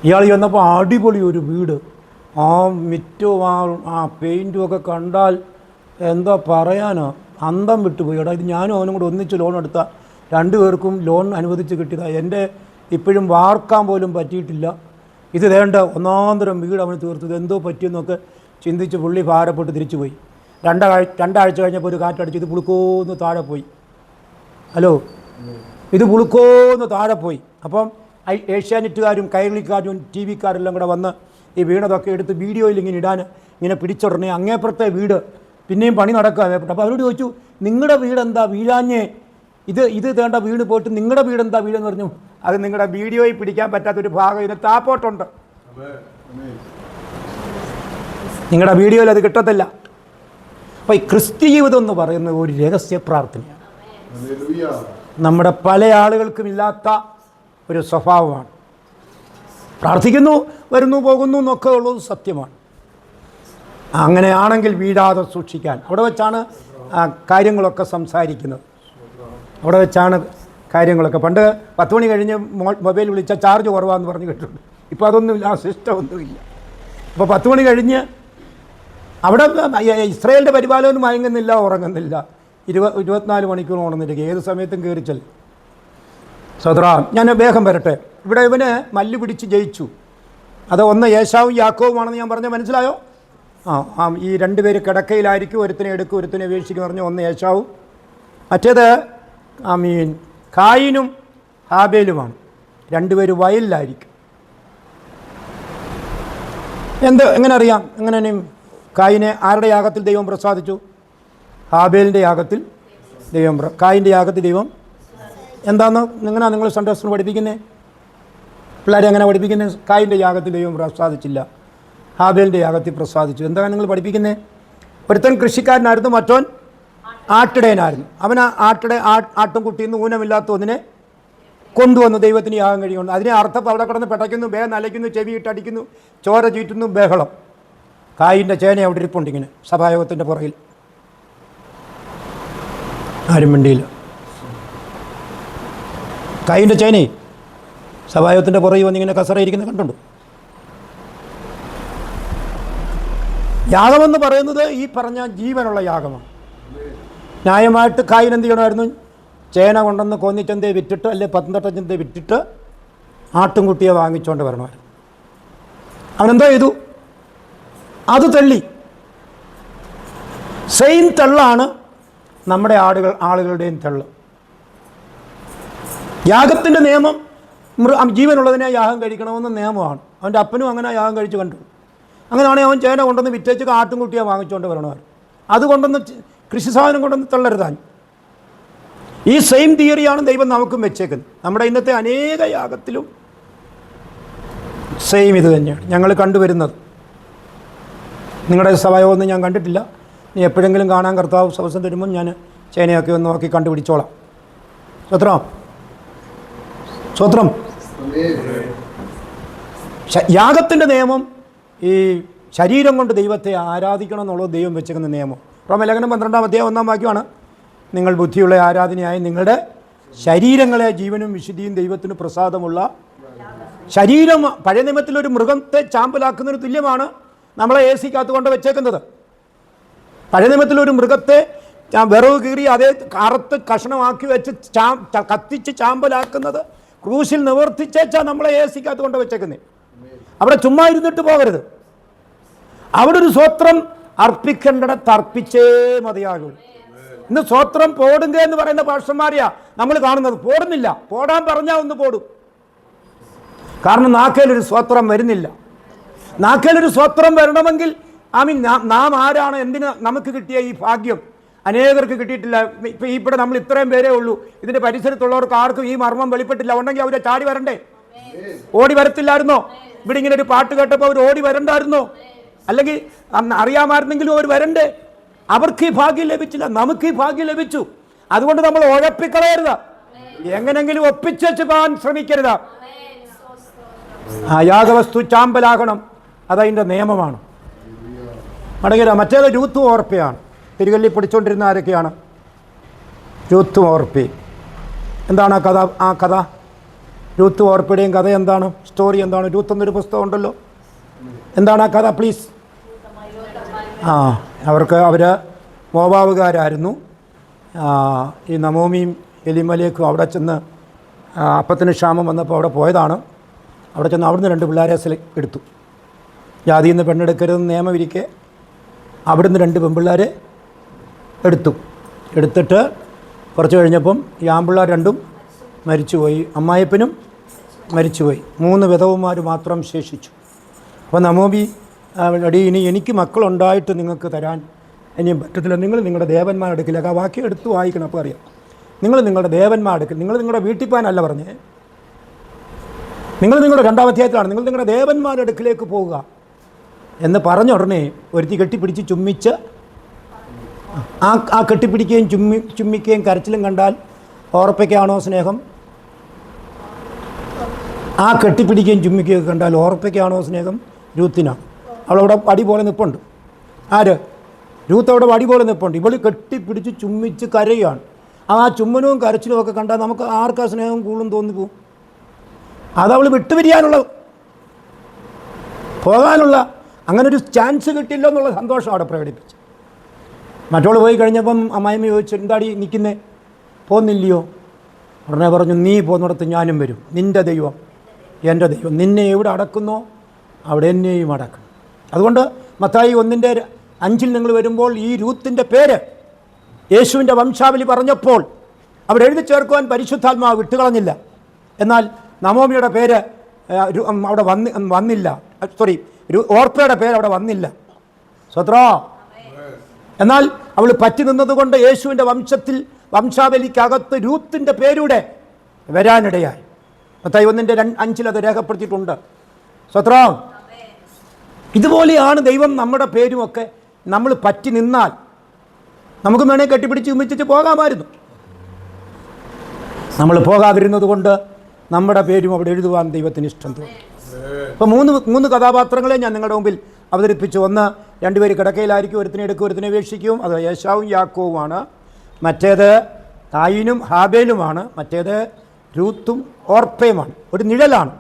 [SPEAKER 1] ഇയാൾ ചെന്നപ്പോൾ അടിപൊളി ഒരു വീട്, മിറ്റവും പെയിൻറ്റും ഒക്കെ കണ്ടാൽ എന്താ പറയാനോ, അന്തം വിട്ടുപോയി. എടാ, ഇത് ഞാനും അവനും കൂടെ ഒന്നിച്ച് ലോൺ എടുത്താൽ 2 പേർക്കും ലോൺ അനുവദിച്ച് കിട്ടിയതാണ്. എൻ്റെ ഇപ്പോഴും വാർക്കാൻ പോലും പറ്റിയിട്ടില്ല. ഇത് വേണ്ട ഒന്നാന്തരം വീട് അവന് തീർത്തത് എന്തോ പറ്റിയെന്നൊക്കെ ചിന്തിച്ച് പുള്ളി ഭാരപ്പെട്ട് തിരിച്ചു പോയി. 2 ആഴ്ച കഴിഞ്ഞപ്പോൾ ഒരു കാറ്റടിച്ച് ഇത് പുളുക്കോന്ന് താഴെ പോയി. ഹലോ, ഇത് പുളുക്കോന്ന് താഴെ പോയി. അപ്പം ഏഷ്യാനെറ്റുകാരും കൈരളിക്കാരും ടി വിക്കാരെല്ലാം കൂടെ വന്ന് ഈ വീണതൊക്കെ എടുത്ത് വീഡിയോയിൽ ഇങ്ങനെ പിടിച്ചുടനെ അങ്ങേപ്പുറത്തെ വീട് പിന്നെയും പണി നടക്കുക. അപ്പോൾ അവരോട് ചോദിച്ചു, നിങ്ങളുടെ വീടെന്താ വീഴാഞ്ഞേ? ഇത് വേണ്ട വീണ് പോയിട്ട് നിങ്ങളുടെ വീടെന്താ വീടെന്ന് പറഞ്ഞു. അത് നിങ്ങളുടെ വീഡിയോയിൽ പിടിക്കാൻ പറ്റാത്തൊരു ഭാഗം ഇതിന് താപ്പോട്ടുണ്ട്. നിങ്ങളുടെ വീഡിയോയിൽ അത് കിട്ടത്തില്ല. അപ്പോൾ ഈ ക്രിസ്ത്യ ജീവിതം എന്ന് പറയുന്നത് ഒരു രഹസ്യ പ്രാർത്ഥനയാണ്. നമ്മുടെ പല ആളുകൾക്കും ഇല്ലാത്ത ഒരു സ്വഭാവമാണ്. പ്രാർത്ഥിക്കുന്നു, വരുന്നു, പോകുന്നു എന്നൊക്കെ ഉള്ളത് സത്യമാണ്. അങ്ങനെയാണെങ്കിൽ വീഴാതെ സൂക്ഷിക്കാൻ അവിടെ വെച്ചാണ് കാര്യങ്ങളൊക്കെ സംസാരിക്കുന്നത്. അവിടെ വെച്ചാണ് കാര്യങ്ങളൊക്കെ. പണ്ട് 10 മണി കഴിഞ്ഞ് മൊബൈൽ വിളിച്ചാൽ ചാർജ് കുറവാന്ന് പറഞ്ഞ് കേട്ടിട്ടുണ്ട്. ഇപ്പോൾ അതൊന്നുമില്ല, ആ സിസ്റ്റം ഒന്നുമില്ല. അപ്പോൾ 10 മണി കഴിഞ്ഞ് അവിടെ ഇസ്രായേലിൻ്റെ പരിപാലനം മയങ്ങുന്നില്ല, ഉറങ്ങുന്നില്ല. 24 മണിക്കൂർ ഉണർന്നിരിക്കുക, ഏത് സമയത്തും കയറിച്ചൽ. ഞാൻ വേഗം വരട്ടെ. ഇവിടെ ഇവന് മല്ല് പിടിച്ച് ജയിച്ചു. അത് ഒന്ന് ഏശാവും യാക്കോവുമാണെന്ന് ഞാൻ പറഞ്ഞാൽ മനസ്സിലായോ? ഈ 2 പേര് കിടക്കയിലായിരിക്കും, ഒരുത്തിനെ എടുക്കും, ഒരുത്തിനെ വീഴ്ചയ്ക്ക് പറഞ്ഞു. ഒന്ന് ഏശാവും, മറ്റേത് കായിനും ഹാബേലുമാണ്. 2 പേര് വയലിലായിരിക്കും. എങ്ങനെ അറിയാം? എങ്ങനെ കായിനെ ആരുടെ യാഗത്തിൽ ദൈവം പ്രസാദിച്ചു? ഹാബേലിൻ്റെ യാഗത്തിൽ ദൈവം. കായിൻ്റെ യാഗത്തിൽ ദൈവം എന്താണെന്ന് നിങ്ങൾ സൺഡേ സ്കൂളിൽ പഠിപ്പിക്കുന്നത്? പിള്ളേരെ എങ്ങനെ പഠിപ്പിക്കുന്നത്? കായിൻ്റെ യാഗത്തിൽ ദൈവം പ്രസാദിച്ചില്ല, ഹാബേലിൻ്റെ യാഗത്തിൽ പ്രസാദിച്ചു. എന്താണ് നിങ്ങൾ പഠിപ്പിക്കുന്നത്? ഒരുത്തൻ കൃഷിക്കാരനായിരുന്നു, മറ്റോൻ ആട്ടിടയനായിരുന്നു. അവൻ ആട്ടുംകുട്ടിയിൽ നിന്ന് ഊനമില്ലാത്ത ഒന്നിനെ കൊണ്ടുവന്നു ദൈവത്തിന് യാഗം കഴിയുകൊണ്ട്. അതിനെ അർത്ഥം അവിടെ കിടന്ന് പെട്ടയ്ക്കുന്നു, വേഗം നലയ്ക്കുന്നു, ചെവിയിട്ടടിക്കുന്നു, ചോര ചീറ്റുന്നു, ബഹളം. കായിൻ്റെ ചേന അവിടെ ഇരിപ്പുണ്ട് ഇങ്ങനെ സഭായോഗത്തിൻ്റെ പുറകിൽ. ആരും മിണ്ടിയില്ല. കായിൻ്റെ ചേനയെ സഭായോഗത്തിൻ്റെ പുറകിൽ വന്നിങ്ങനെ കസറയിരിക്കുന്നത് കണ്ടുണ്ട്. യാഗമെന്ന് പറയുന്നത് ഈ പറഞ്ഞ ജീവനുള്ള യാഗമാണ്. ന്യായമായിട്ട് കായിൻ എന്ത് ചെയ്യണമായിരുന്നു? ചേന കൊണ്ടുവന്ന് കോന്നിച്ചന്തയെ വിറ്റിട്ട് അല്ലെ പത്തനംതിട്ട വിറ്റിട്ട് ആട്ടുംകുട്ടിയെ വാങ്ങിച്ചുകൊണ്ട് വരണമായിരുന്നു. അവനെന്തോ ചെയ്തു? അത് തള്ളി. സെയിം തെള്ളാണ് നമ്മുടെ ആളുകളുടെയും തെള്ള്. യാഗത്തിൻ്റെ നിയമം ജീവനുള്ളതിനെ യാഗം കഴിക്കണമെന്ന് നിയമമാണ്. അവൻ്റെ അപ്പനും അങ്ങനെ യാഗം കഴിച്ച് കണ്ടു. അങ്ങനെയാണെങ്കിൽ അവൻ ചേന കൊണ്ടുവന്ന് വിറ്റേച്ച് ആട്ടുംകുട്ടിയെ വാങ്ങിച്ചുകൊണ്ട് വരണമായിരുന്നു. അതുകൊണ്ടൊന്ന് കൃഷി സാധനം കൊണ്ടൊന്ന് തള്ളരുതാൻ. ഈ സെയിം തിയറിയാണ് ദൈവം നമുക്കും വെച്ചേക്കുന്നത്. നമ്മുടെ ഇന്നത്തെ അനേക യാഗത്തിലും സെയിം ഇത് തന്നെയാണ് ഞങ്ങൾ കണ്ടുവരുന്നത്. നിങ്ങളുടെ സഭായോഗമൊന്നും ഞാൻ കണ്ടിട്ടില്ല. നീ എപ്പോഴെങ്കിലും കാണാൻ കർത്താവ് ദിവസം തരുമ്പം ഞാൻ ചേനയൊക്കെ ഒന്ന് നോക്കി കണ്ടുപിടിച്ചോളാം. സ്വത്രം സ്വത്രം. യാഗത്തിൻ്റെ നിയമം ഈ ശരീരം കൊണ്ട് ദൈവത്തെ ആരാധിക്കണം എന്നുള്ളത് ദൈവം വെച്ചേക്കുന്ന നിയമം. റോമലേഖനം 12-ാം അധ്യായം 1-ാം വാക്യമാണ്, നിങ്ങൾ ബുദ്ധിയുള്ള ആരാധനയായി നിങ്ങളുടെ ശരീരങ്ങളെ ജീവനും വിശുദ്ധിയും ദൈവത്തിന് പ്രസാദമുള്ള ശരീരം. പഴയ നിയമത്തിലൊരു മൃഗത്തെ ചാമ്പലാക്കുന്നതിന് തുല്യമാണ് നമ്മളെ AC കകത്ത് കൊണ്ട് വെച്ചേക്കുന്നത്. പഴയ നിയമത്തിലൊരു മൃഗത്തെ വിറവ് കീറി അതേ കറുത്ത് കഷ്ണമാക്കി വെച്ച് കത്തിച്ച് ചാമ്പലാക്കുന്നത് ക്രൂശിൽ നിവർത്തിച്ചേച്ചാൽ നമ്മളെ AC കകത്ത് കൊണ്ട് വെച്ചേക്കുന്നത്. അവിടെ ചുമ്മാ ഇരുന്നിട്ട് പോകരുത്. അവിടെ ഒരു സ്വത്രം അർപ്പിക്കേണ്ടിടത്ത് അർപ്പിച്ചേ മതിയാകും. ഇന്ന് സ്വത്രം പോടുക എന്ന് പറയുന്ന പാസ്റ്റർമാരെയാ നമ്മൾ കാണുന്നത്. പോടുന്നില്ല. പോടാൻ പറഞ്ഞാൽ ഒന്ന് പോടും. കാരണം നാക്കേലൊരു സ്വത്രം വരുന്നില്ല. നാക്കേലൊരു സ്വത്രം വരണമെങ്കിൽ നാം ആരാണ്? എന്തിന് നമുക്ക് കിട്ടിയ ഈ ഭാഗ്യം അനേകർക്ക് കിട്ടിയിട്ടില്ല. ഇപ്പം ഇവിടെ നമ്മൾ ഇത്രയും പേരേ ഉള്ളൂ. ഇതിൻ്റെ പരിസരത്തുള്ളവർക്ക് ആർക്കും ഈ മർമ്മം വെളിപ്പെട്ടില്ല. ഉണ്ടെങ്കിൽ അവരെ ചാടി വരണ്ടേ? ഓടി വരത്തില്ലായിരുന്നോ? ഇവിടെ ഇങ്ങനെ ഒരു പാട്ട് കേട്ടപ്പോൾ അവർ ഓടി വരണ്ടായിരുന്നോ? അല്ലെങ്കിൽ അറിയാമായിരുന്നെങ്കിലും അവർ വരണ്ടേ? അവർക്ക് ഈ ഭാഗ്യം ലഭിച്ചില്ല, നമുക്ക് ഈ ഭാഗ്യം ലഭിച്ചു. അതുകൊണ്ട് നമ്മൾ ഉഴപ്പിക്കളയരുത്, എങ്ങനെങ്കിലും ഒപ്പിച്ചു പോകാൻ ശ്രമിക്കരുത്. ആ യാഗവസ്തു ചാമ്പലാകണം, അതതിൻ്റെ നിയമമാണ്. മടങ്ങില്ല. മറ്റേത് രൂത്തും ഓർപ്പയാണ്. തിരുകല്ലി പിടിച്ചുകൊണ്ടിരുന്ന ആരൊക്കെയാണ്? രൂത്തും ഓർപ്പി. എന്താണ് ആ കഥ? രൂത്തും ഓർപ്പയുടെയും കഥ എന്താണ്? സ്റ്റോറി എന്താണ്? രൂത്ത് എന്നൊരു പുസ്തകം ഉണ്ടല്ലോ. എന്താണ് ആ കഥ? പ്ലീസ്. അവർ മോവാബുകാരായിരുന്നു. ഈ നമോമിയും എലിമലേക്കും അവിടെ ചെന്ന് അപ്പത്തിന് ക്ഷാമം വന്നപ്പോൾ അവിടെ പോയതാണ്. അവിടെ ചെന്ന് അവിടുന്ന് 2 പിള്ളേരെ എടുത്തു. ജാതിയിൽ നിന്ന് പെണ്ണെടുക്കരുതെന്ന് നിയമമിരിക്കെ അവിടുന്ന് 2 പെൺപിള്ളേരെ എടുത്തിട്ട് കുറച്ച് കഴിഞ്ഞപ്പം ഈ ആൺപിള്ളേർ 2 മരിച്ചുപോയി. അമ്മായപ്പനും മരിച്ചുപോയി. 3 വിധവന്മാർ മാത്രം ശേഷിച്ചു. അപ്പോൾ നമോമി ഇനി എനിക്ക് മക്കളുണ്ടായിട്ട് നിങ്ങൾക്ക് തരാൻ ഇനിയും പറ്റത്തില്ല. നിങ്ങൾ നിങ്ങളുടെ ദേവന്മാരുടെ അടുക്കിലേക്ക്, ആ വാക്യം എടുത്ത് വായിക്കണം, അപ്പോൾ അറിയാം. നിങ്ങൾ നിങ്ങളുടെ ദേവന്മാരുടെ അടുക്കൽ, നിങ്ങൾ നിങ്ങളുടെ വീട്ടിൽ പോകാനല്ല പറഞ്ഞേ, നിങ്ങൾ നിങ്ങളുടെ 2-ാം അധ്യായത്തിലാണ്, നിങ്ങൾ നിങ്ങളുടെ ദേവന്മാരുടെ അടുക്കിലേക്ക് പോവുക എന്ന് പറഞ്ഞ ഉടനെ ഒരുത്തി കെട്ടിപ്പിടിച്ച് ചുമ്മിച്ച്, ആ കെട്ടിപ്പിടിക്കുകയും ചുമ്മിക്കുകയും കരച്ചിലും കണ്ടാൽ ഓർപ്പയ്ക്കാണോ സ്നേഹം? ആ കെട്ടിപ്പിടിക്കുകയും ചുമ്മിക്കുകയൊക്കെ കണ്ടാൽ ഓർപ്പയ്ക്കാണോ സ്നേഹം? രൂത്തിനാണ്. അവളവിടെ വടി പോലെ നിൽപ്പുണ്ട്. ആര്? രൂത്ത് അവിടെ വടി പോലെ നിൽപ്പുണ്ട്. ഇവൾ കെട്ടിപ്പിടിച്ച് ചുമ്മിച്ച് കരയുകയാണ്. ആ ചുമ്മനവും കരച്ചിലും ഒക്കെ കണ്ടാൽ നമുക്ക് ആർക്കാ സ്നേഹം കൂടുതലും തോന്നിപ്പോവും? അതവൾ വിട്ടുപിരിയാനുള്ള, പോകാനുള്ള അങ്ങനൊരു ചാൻസ് കിട്ടില്ല എന്നുള്ള സന്തോഷം അവിടെ പ്രകടിപ്പിച്ചു. മറ്റോൾ പോയി കഴിഞ്ഞപ്പം അമ്മായിമ്മ ചോദിച്ചു, എന്താടി നിൽക്കുന്നേ, പോകുന്നില്ലയോ? ഉടനെ പറഞ്ഞു, നീ പോകുന്നിടത്ത് ഞാനും വരും. നിൻ്റെ ദൈവം എൻ്റെ ദൈവം, നിന്നെ എവിടെ അടക്കുന്നോ അവിടെ എന്നെയും അടക്കും. അതുകൊണ്ട് മത്തായി 1:5 നിങ്ങൾ വരുമ്പോൾ ഈ രൂത്തിൻ്റെ പേര് യേശുവിൻ്റെ വംശാവലി പറഞ്ഞപ്പോൾ അവിടെ എഴുതി ചേർക്കുവാൻ പരിശുദ്ധാത്മാവ് വിട്ടുകളഞ്ഞില്ല. എന്നാൽ നമോമിയുടെ പേര് അവിടെ വന്നില്ല. സോറി, ഓർപ്പയുടെ പേര് അവിടെ വന്നില്ല. സ്വത്രാ. എന്നാൽ അവൾ പറ്റി നിന്നതുകൊണ്ട് യേശുവിൻ്റെ വംശാവലിക്കകത്ത് രൂത്തിൻ്റെ പേരൂടെ വരാനിടയായി. മത്തായി 1:5 അത് രേഖപ്പെടുത്തിയിട്ടുണ്ട്. സ്വത്രാ. ഇതുപോലെയാണ് ദൈവം നമ്മുടെ പേരുമൊക്കെ നമ്മൾ പറ്റി നിന്നാൽ നമുക്ക് വേണേൽ കെട്ടിപ്പിടിച്ച് ചുമ്മിച്ചിട്ട് പോകാമായിരുന്നു. നമ്മൾ പോകാതിരുന്നത് കൊണ്ട് നമ്മുടെ പേരും അവിടെ എഴുതുവാൻ ദൈവത്തിന് ഇഷ്ടം തോന്നി. അപ്പോൾ മൂന്ന് കഥാപാത്രങ്ങളെ ഞാൻ നിങ്ങളുടെ മുമ്പിൽ അവതരിപ്പിച്ചു. ഒന്ന്, രണ്ടുപേര് കിടക്കയിലായിരിക്കും, ഒരുത്തിനെ എടുക്കും, ഒരുത്തിനെ വീക്ഷിക്കും. അത് യേശാവും യാക്കോവുമാണ്. മറ്റേത് കായീനും ഹാബേലുമാണ്. മറ്റേത് രൂത്തും ഓർപ്പയുമാണ്. ഒരു നിഴലാണ്,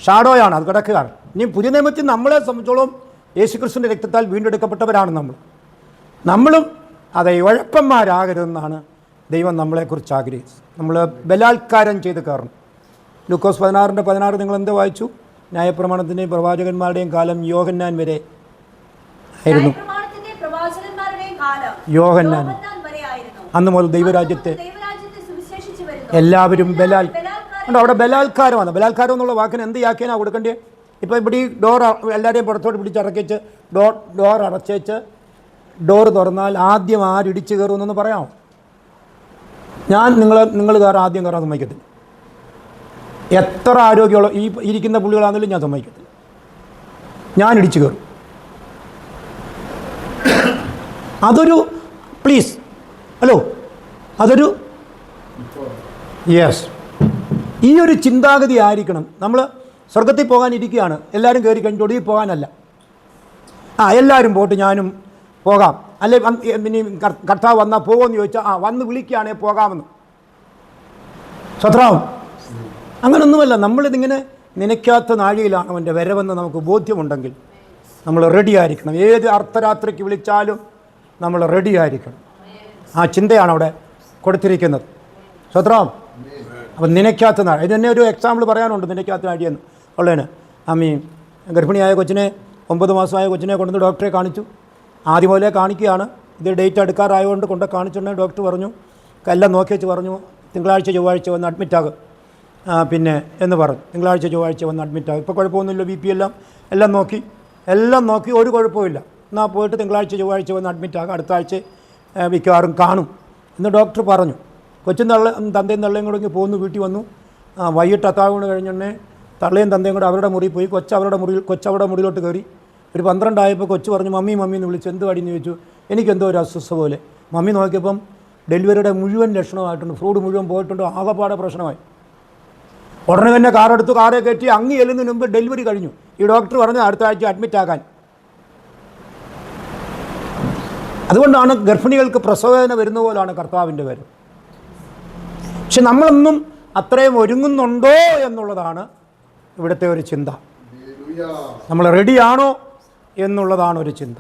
[SPEAKER 1] ഷാഡോയാണ്, അത് കിടക്കുകയാണ്. ഇനി പുതിയ നിയമത്തിൽ നമ്മളെ സംബന്ധിച്ചോളം യേശുക്രിസ്തുവിൻ്റെ രക്തത്താൽ വീണ്ടെടുക്കപ്പെട്ടവരാണ് നമ്മളും അതെ ഉഴപ്പന്മാരാകരുതെന്നാണ് ദൈവം നമ്മളെക്കുറിച്ച് ആഗ്രഹിച്ചത്. നമ്മൾ ബലാത്കാരം ചെയ്ത് കയറണം. ലൂക്കോസ് 16:16 നിങ്ങൾ എന്ത് വായിച്ചു? ന്യായപ്രമാണത്തിൻ്റെയും പ്രവാചകന്മാരുടെയും കാലം യോഹന്നാൻ വരെ ആയിരുന്നു. യോഹന്നാൻ അന്ന് മുതൽ ദൈവരാജ്യത്തെ എല്ലാവരും അവിടെ ബലാത്കാരമാണ്. ബലാത്കാരം എന്നുള്ള വാക്കിന് എന്ത് വ്യാഖ്യാനമാണ് കൊടുക്കേണ്ടത്? ഇപ്പോൾ ഇവിടെ ഈ ഡോർ എല്ലാവരെയും പുറത്തോട്ട് പിടിച്ചടക്കിച്ച് ഡോർ അടച്ചേച്ച് ഡോർ തുറന്നാൽ ആദ്യം ആരിടിച്ച് കയറുമെന്നൊന്ന് പറയാമോ? ഞാൻ നിങ്ങൾ കയറാൻ ആദ്യം കയറാൻ സമ്മതിക്കത്തില്ല. എത്ര ആരോഗ്യമുള്ള ഈ ഇരിക്കുന്ന പുള്ളികളാണെങ്കിലും ഞാൻ സമ്മതിക്കത്തില്ല. ഞാൻ ഇടിച്ചു കയറും. അതൊരു പ്ലീസ് ഹലോ അതൊരു യെസ്, ഈ ഒരു ചിന്താഗതി ആയിരിക്കണം. നമ്മൾ സ്വർഗത്തിൽ പോകാനിരിക്കുകയാണ്, എല്ലാവരും കയറി കഴിഞ്ഞിട്ട് ഒടുവിൽ പോകാനല്ല. എല്ലാവരും പോട്ട് ഞാനും പോകാം, അല്ലെ ഇനി കർത്താവ് വന്നാൽ പോകുമെന്ന് ചോദിച്ചാൽ വന്ന് വിളിക്കുകയാണെങ്കിൽ പോകാമെന്ന്. സ്വത്രാവും അങ്ങനൊന്നുമല്ല. നമ്മളിതിങ്ങനെ നനയ്ക്കാത്ത നാഴികയിലാണ് അവൻ്റെ വരവെന്ന് നമുക്ക് ബോധ്യമുണ്ടെങ്കിൽ നമ്മൾ റെഡി ആയിരിക്കണം. ഏത് അർദ്ധരാത്രിക്ക് വിളിച്ചാലും നമ്മൾ റെഡി ആയിരിക്കണം. ആ ചിന്തയാണ് അവിടെ കൊടുത്തിരിക്കുന്നത്. സ്വത്രാവും അപ്പം നനയ്ക്കാത്ത നാഴി, ഇത് തന്നെ ഒരു എക്സാമ്പിൾ പറയാനുണ്ട്. നനയ്ക്കാത്ത നാഴിയെന്ന് ഉള്ളതിന് ഗർഭിണിയായ കൊച്ചിനെ 9 മാസമായ കൊച്ചിനെ കൊണ്ടുവന്ന് ഡോക്ടറെ കാണിച്ചു. ആദ്യം മുതലേ കാണിക്കുകയാണ്. ഇത് ഡേറ്റ് എടുക്കാറായതുകൊണ്ട് കൊണ്ട് കാണിച്ചിട്ടുണ്ടെങ്കിൽ ഡോക്ടർ പറഞ്ഞു, എല്ലാം നോക്കി വെച്ച് പറഞ്ഞു, തിങ്കളാഴ്ച ചൊവ്വാഴ്ച വന്ന് അഡ്മിറ്റാകും പിന്നെ എന്ന് പറഞ്ഞു. തിങ്കളാഴ്ച ചൊവ്വാഴ്ച വന്ന് അഡ്മിറ്റാകും. ഇപ്പോൾ കുഴപ്പമൊന്നുമില്ല, BP എല്ലാം നോക്കി ഒരു കുഴപ്പമില്ല. എന്നാൽ പോയിട്ട് തിങ്കളാഴ്ച ചൊവ്വാഴ്ച വന്ന് അഡ്മിറ്റാകും, അടുത്ത ആഴ്ച മിക്കവാറും കാണും എന്ന് ഡോക്ടർ പറഞ്ഞു. കൊച്ചും തന്തയും തള്ളയും കൂടെ പോകുന്നു. വീട്ടിൽ വന്നു. വൈകിട്ട് അത്താഴം കഴിഞ്ഞുടനെ തള്ളയും തന്തയും കൂടെ അവരുടെ മുറിയിൽ പോയി. കൊച്ചവരുടെ മുറിയിലോട്ട് കയറി. ഒരു 12 ആയപ്പോൾ കൊച്ചു പറഞ്ഞു, മമ്മി എന്ന് വിളിച്ചു. എന്ത് പാടിയെന്ന് ചോദിച്ചു. എനിക്കെന്തോ ഒരു അസ്വസ്ഥ പോലെ. മമ്മി നോക്കിയപ്പം ഡെലിവറിയുടെ മുഴുവൻ ലക്ഷണമായിട്ടുണ്ട്, ഫ്രൂഡ് മുഴുവൻ പോയിട്ടുണ്ട്, ആകെപ്പാടെ പ്രശ്നമായി. ഉടനെ തന്നെ കാറെ കയറ്റി അങ്ങ് ചെല്ലുന്നതിന് മുമ്പ് ഡെലിവറി കഴിഞ്ഞു. ഈ ഡോക്ടർ പറഞ്ഞു അടുത്ത ആഴ്ച അഡ്മിറ്റ് ആക്കാൻ. അതുകൊണ്ടാണ് ഗർഭിണികൾക്ക് പ്രസവവേദന വരുന്ന പോലാണ് കർത്താവിൻ്റെ വരവ്. പക്ഷെ നമ്മളൊന്നും അത്രയും ഒരുങ്ങുന്നുണ്ടോ എന്നുള്ളതാണ് ഇവിടുത്തെ ഒരു ചിന്ത. നമ്മൾ റെഡിയാണോ എന്നുള്ളതാണ് ഒരു ചിന്ത.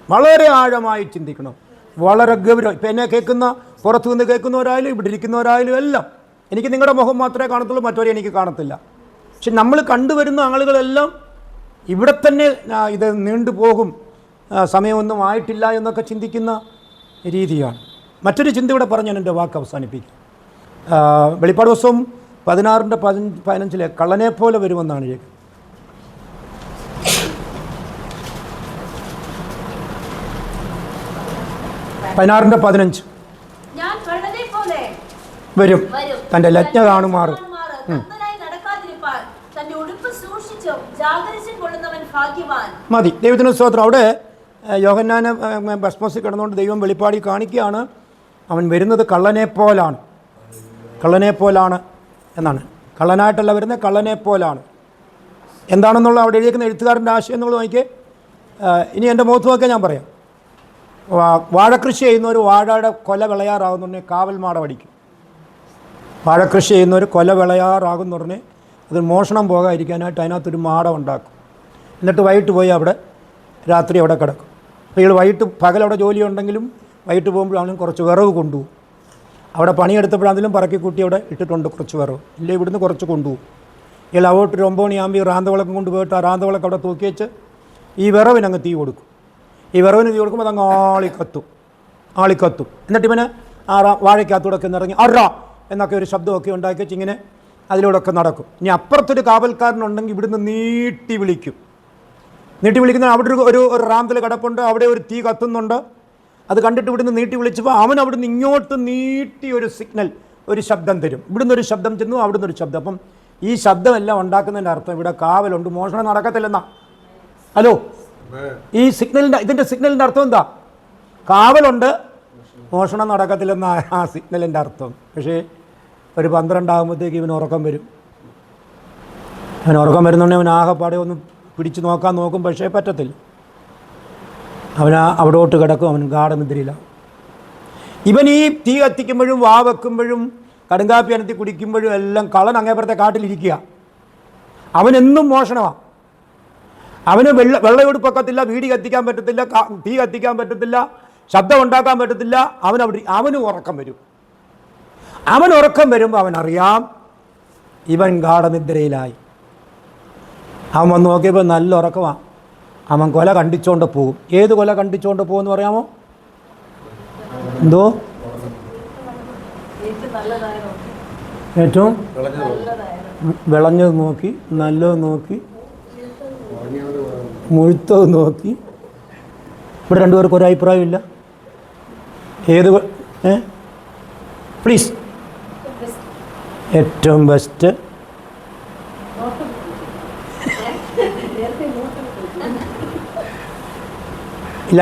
[SPEAKER 1] വളരെ ആഴമായി ചിന്തിക്കണം, വളരെ ഗൗരവം. ഇപ്പം എന്നെ കേൾക്കുന്ന, പുറത്തു നിന്ന് കേൾക്കുന്നവരായാലും ഇവിടെ ഇരിക്കുന്നവരായാലും എല്ലാം, എനിക്ക് നിങ്ങളുടെ മുഖം മാത്രമേ കാണത്തുള്ളൂ, മറ്റവരെ എനിക്ക് കാണത്തില്ല. പക്ഷെ നമ്മൾ കണ്ടുവരുന്ന ആളുകളെല്ലാം ഇവിടെ തന്നെ ഇത് നീണ്ടുപോകും, സമയമൊന്നും ആയിട്ടില്ല എന്നൊക്കെ ചിന്തിക്കുന്ന രീതിയാണ്. മറ്റൊരു ചിന്ത ഇവിടെ പറഞ്ഞ് ഞാൻ എൻ്റെ വാക്ക് അവസാനിപ്പിക്കും. വെളിപ്പാട് ദിവസം 16:15 കള്ളനെ പോലെ വരുമെന്നാണ് എഴുതി. 16:15 വരും, തൻ്റെ ലജ്ഞ കാണുമാറും. മതി. ദൈവത്തിന് സ്തോത്രം. അവിടെ യോഹന്നാനെ ഭസ്മസിൽ കിടന്നുകൊണ്ട് ദൈവം വെളിപ്പാടി കാണിക്കുകയാണ്, അവൻ വരുന്നത് കള്ളനെ പോലാണ് എന്നാണ്. കള്ളനായിട്ടല്ല വരുന്നത്, കള്ളനെ പോലാണ്. എന്താണെന്നുള്ള അവിടെ എഴുതിയിരിക്കുന്ന എഴുത്തുകാരൻ്റെ ആശയം എന്നുള്ളത് നോക്കിയേ. ഇനി എൻ്റെ മുഖത്ത് നോക്കിയാൽ ഞാൻ പറയാം. വാഴക്കൃഷി ചെയ്യുന്നവർ വാഴയുടെ കൊല വിളയാറാകുന്നുണ്ടെങ്കിൽ കാവൽ മാട അടിക്കും. വാഴക്കൃഷി ചെയ്യുന്നവർ കൊല വിളയാറാകുന്നുണ്ടെങ്കിൽ അത് മോഷണം പോകാതിരിക്കാനായിട്ട് അതിനകത്തൊരു മാടം ഉണ്ടാക്കും. എന്നിട്ട് വൈകിട്ട് പോയി അവിടെ രാത്രി അവിടെ കിടക്കും. അപ്പോൾ ഇയാൾ വൈകിട്ട് പകലവിടെ ജോലി ഉണ്ടെങ്കിലും വൈകിട്ട് പോകുമ്പോഴാണെങ്കിലും കുറച്ച് വിറവ് കൊണ്ടുപോകും. അവിടെ പണിയെടുത്തപ്പോഴാണെങ്കിലും പറക്കി കൂട്ടി അവിടെ ഇട്ടിട്ടുണ്ട് കുറച്ച് വിറവ്. ഇല്ലേ ഇവിടുന്ന് കുറച്ച് കൊണ്ടുപോകും. ഇയാൾ അവിടെ ഒരു 9 മണിയാകുമ്പോൾ റാന്തവിളക്കം കൊണ്ടുപോയിട്ട് ആ റാന്തവിളക്ക് അവിടെ തൂക്കി വെച്ച് ഈ വിറവിനങ്ങ് തീ കൊടുക്കും. ഈ വിറവിന് തീ കൊടുക്കുമ്പോൾ അതങ്ങ് ആളിക്കത്തും. എന്നിട്ട് ഇവന് ആ വാഴയ്ക്കകത്തൂടെ ഒക്കെ ഇറങ്ങി അറാ എന്നൊക്കെ ഒരു ശബ്ദമൊക്കെ ഉണ്ടാക്കി വെച്ച് ഇങ്ങനെ അതിലൂടെ ഒക്കെ നടക്കും. ഇനി അപ്പുറത്തൊരു കാവൽക്കാരനുണ്ടെങ്കിൽ ഇവിടുന്ന് നീട്ടി വിളിക്കുന്ന അവിടെ ഒരു റാന്തൽ കിടപ്പുണ്ട്, അവിടെ ഒരു തീ കത്തുന്നുണ്ട്. അത് കണ്ടിട്ട് ഇവിടുന്ന് നീട്ടി വിളിച്ചപ്പോൾ അവൻ അവിടുന്ന് ഇങ്ങോട്ട് നീട്ടി ഒരു സിഗ്നൽ, ഒരു ശബ്ദം തരും. ഇവിടുന്ന് ഒരു ശബ്ദം ചെന്നു, അവിടുന്ന് ഒരു ശബ്ദം. അപ്പം ഈ ശബ്ദമെല്ലാം ഉണ്ടാക്കുന്നതിൻ്റെ അർത്ഥം ഇവിടെ കാവലുണ്ട്, മോഷണം നടക്കത്തില്ലെന്നാ. ഹലോ, ഈ ഇതിൻ്റെ സിഗ്നലിൻ്റെ അർത്ഥം എന്താ? കാവലുണ്ട്, മോഷണം നടക്കത്തില്ലെന്ന ആ സിഗ്നലിൻ്റെ അർത്ഥം. പക്ഷേ ഒരു 12 ആകുമ്പോഴത്തേക്ക് ഇവന് ഉറക്കം വരും. അവന് ഉറക്കം വരുന്നുണ്ടെങ്കിൽ അവൻ ആകെപ്പാടെ ഒന്ന് പിടിച്ച് നോക്കാൻ നോക്കും, പക്ഷേ പറ്റത്തില്ല. അവൻ അവിടോട്ട് കിടക്കും, അവൻ ഗാഠനിദ്രയിലാവും. ഇവൻ ഈ തീ കത്തിക്കുമ്പോഴും വാ വെക്കുമ്പോഴും കടുങ്കാപ്പി അനത്തി കുടിക്കുമ്പോഴും എല്ലാം കള്ളൻ അങ്ങേപ്പുറത്തെ കാട്ടിലിരിക്കുക. അവനെന്നും മോഷണമാണ്. അവന് വെള്ളമെടുപ്പൊക്കത്തില്ല, വീടി കത്തിക്കാൻ പറ്റത്തില്ല, തീ കത്തിക്കാൻ പറ്റത്തില്ല, ശബ്ദം ഉണ്ടാക്കാൻ പറ്റത്തില്ല. അവന് ഉറക്കം വരും. അവൻ ഉറക്കം വരുമ്പോൾ അവനറിയാം ഇവൻ ഗാഠനിദ്രയിലായി. അവൻ വന്ന് നോക്കിയപ്പോൾ നല്ല ഉറക്കമാണ്. അവൻ കൊല കണ്ടിച്ചോണ്ട് പോകും. ഏത് കൊല കണ്ടിച്ചോണ്ട് പോകുമെന്ന് പറയാമോ? എന്തോ ഏറ്റവും വിളഞ്ഞത് നോക്കി, നല്ലത് നോക്കി, മുഴുത്തത് നോക്കി. ഇവിടെ രണ്ടുപേർക്കും ഒരു അഭിപ്രായമില്ല. ഏത് പ്ലീസ്? ഏറ്റവും ബെസ്റ്റ്.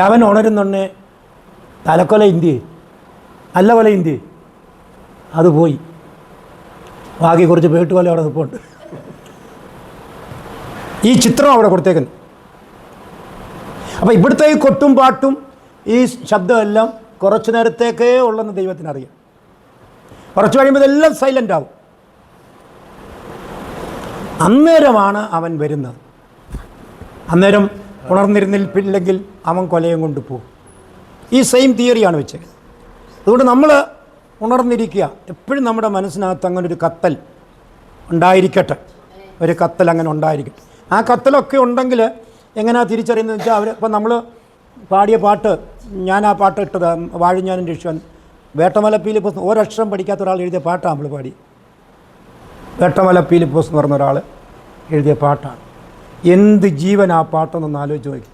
[SPEAKER 1] അവൻ ഉണരുന്നുണ്ടേ തലക്കൊല ഇന്ത്യ അല്ല കൊല ഇന്ത്യ, അത് പോയി. ബാക്കി കുറച്ച് പേട്ടുകൊല അവിടെ നിൽപ്പുണ്ട്. ഈ ചിത്രം അവിടെ കൊടുത്തേക്കുന്നു. അപ്പോൾ ഇവിടുത്തെ ഈ കൊട്ടും പാട്ടും ഈ ശബ്ദമെല്ലാം കുറച്ച് നേരത്തേക്കേ ഉള്ളെന്ന് ദൈവത്തിനറിയാം. കുറച്ച് കഴിയുമ്പോൾ ഇതെല്ലാം സൈലൻ്റ് ആവും. അന്നേരമാണ് അവൻ വരുന്നത്. അന്നേരം ഉണർന്നിരുന്നില്ലെങ്കിൽ അവൻ കൊലയും കൊണ്ടുപോകും. ഈ സെയിം തിയറിയാണ് വെച്ചത്. അതുകൊണ്ട് നമ്മൾ ഉണർന്നിരിക്കുക. എപ്പോഴും നമ്മുടെ മനസ്സിനകത്ത് അങ്ങനെ ഒരു കത്തൽ ഉണ്ടായിരിക്കട്ടെ. ഒരു കത്തൽ അങ്ങനെ ഉണ്ടായിരിക്കട്ടെ. ആ കത്തലൊക്കെ ഉണ്ടെങ്കിൽ എങ്ങനെയാണ് തിരിച്ചറിയുന്നത് വെച്ചാൽ ഇപ്പം നമ്മൾ പാടിയ പാട്ട്, ഞാൻ ആ പാട്ട് ഇട്ടത് വാഴിഞ്ഞാനും രക്ഷിവൻ വേട്ടമല പീലിപ്പോസ്, ഒരക്ഷരം പഠിക്കാത്ത ഒരാൾ എഴുതിയ പാട്ടാണ് നമ്മൾ പാടി. വേട്ടമല പീലിപ്പോസ് എന്ന് പറഞ്ഞ ഒരാൾ എഴുതിയ പാട്ടാണ്. എന്ത് ജീവൻ ആ പാട്ടെന്നൊന്ന് ആലോചിച്ച് നോക്കി.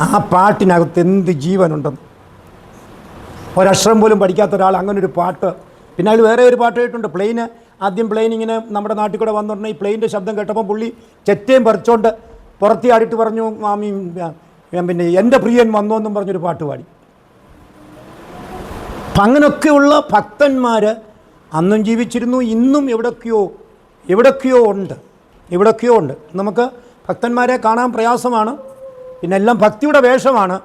[SPEAKER 1] ആ പാട്ടിനകത്ത് എന്ത് ജീവനുണ്ടെന്ന്. ഒരക്ഷരം പോലും പഠിക്കാത്ത ഒരാൾ അങ്ങനെ ഒരു പാട്ട്. പിന്നെ അതിൽ വേറെ ഒരു പാട്ട് കേട്ടിട്ടുണ്ട്. ആദ്യം പ്ലെയിൻ ഇങ്ങനെ നമ്മുടെ നാട്ടിൽ കൂടെ വന്നിട്ടുണ്ടെങ്കിൽ ഈ പ്ലെയിൻ്റെ ശബ്ദം കേട്ടപ്പോൾ പുള്ളി ചെറ്റയും പറിച്ചോണ്ട് പുറത്തിയാടിയിട്ട് പറഞ്ഞു, മാമി പിന്നെ എൻ്റെ പ്രിയൻ വന്നു എന്നും പറഞ്ഞൊരു പാട്ട് പാടി. അപ്പം അങ്ങനെയൊക്കെയുള്ള ഭക്തന്മാർ അന്നും ജീവിച്ചിരുന്നു, ഇന്നും എവിടൊക്കെയോ ഉണ്ട്. നമുക്ക് ഭക്തന്മാരെ കാണാൻ പ്രയാസമാണ്. പിന്നെ എല്ലാം ഭക്തിയുടെ വേഷമാണ്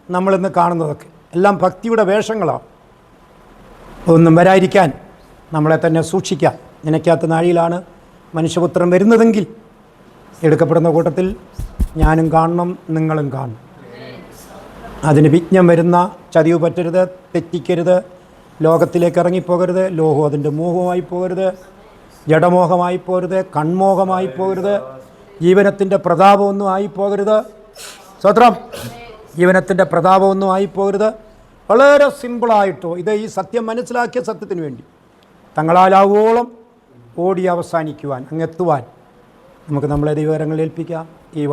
[SPEAKER 1] നമ്മളിന്ന് കാണുന്നതൊക്കെ. എല്ലാം ഭക്തിയുടെ വേഷങ്ങളാണ്. ഒന്നും വരാതിരിക്കാൻ നമ്മളെ തന്നെ സൂക്ഷിക്കാം. നിനയ്ക്കാത്ത നാഴിയിലാണ് മനുഷ്യപുത്രൻ വരുന്നതെങ്കിൽ എടുക്കപ്പെടുന്ന കൂട്ടത്തിൽ ഞാനും കാണണം, നിങ്ങളും കാണണം. അതിന് വിഘ്നം വരുന്ന ചതിവ് പറ്റരുത്, തെറ്റിക്കരുത്, ലോകത്തിലേക്ക് ഇറങ്ങിപ്പോകരുത്, ലോഹം അതിൻ്റെ മോഹമായി പോകരുത്, ജഡമോഹമായി പോകരുത്, കൺമോഹമായി പോകരുത്, ജീവനത്തിൻ്റെ പ്രതാപമൊന്നും ആയിപ്പോകരുത്. സ്വത്രം ജീവനത്തിൻ്റെ പ്രതാപമൊന്നും ആയിപ്പോകരുത്. വളരെ സിമ്പിളായിട്ടോ ഈ സത്യം മനസ്സിലാക്കിയ സത്യത്തിന് വേണ്ടി തങ്ങളാലാവോളം ഓടി അവസാനിക്കുവാൻ അങ്ങെത്തുവാൻ നമുക്ക് നമ്മളെ ദൈവകരങ്ങളിൽ ഏൽപ്പിക്കാം. ഈ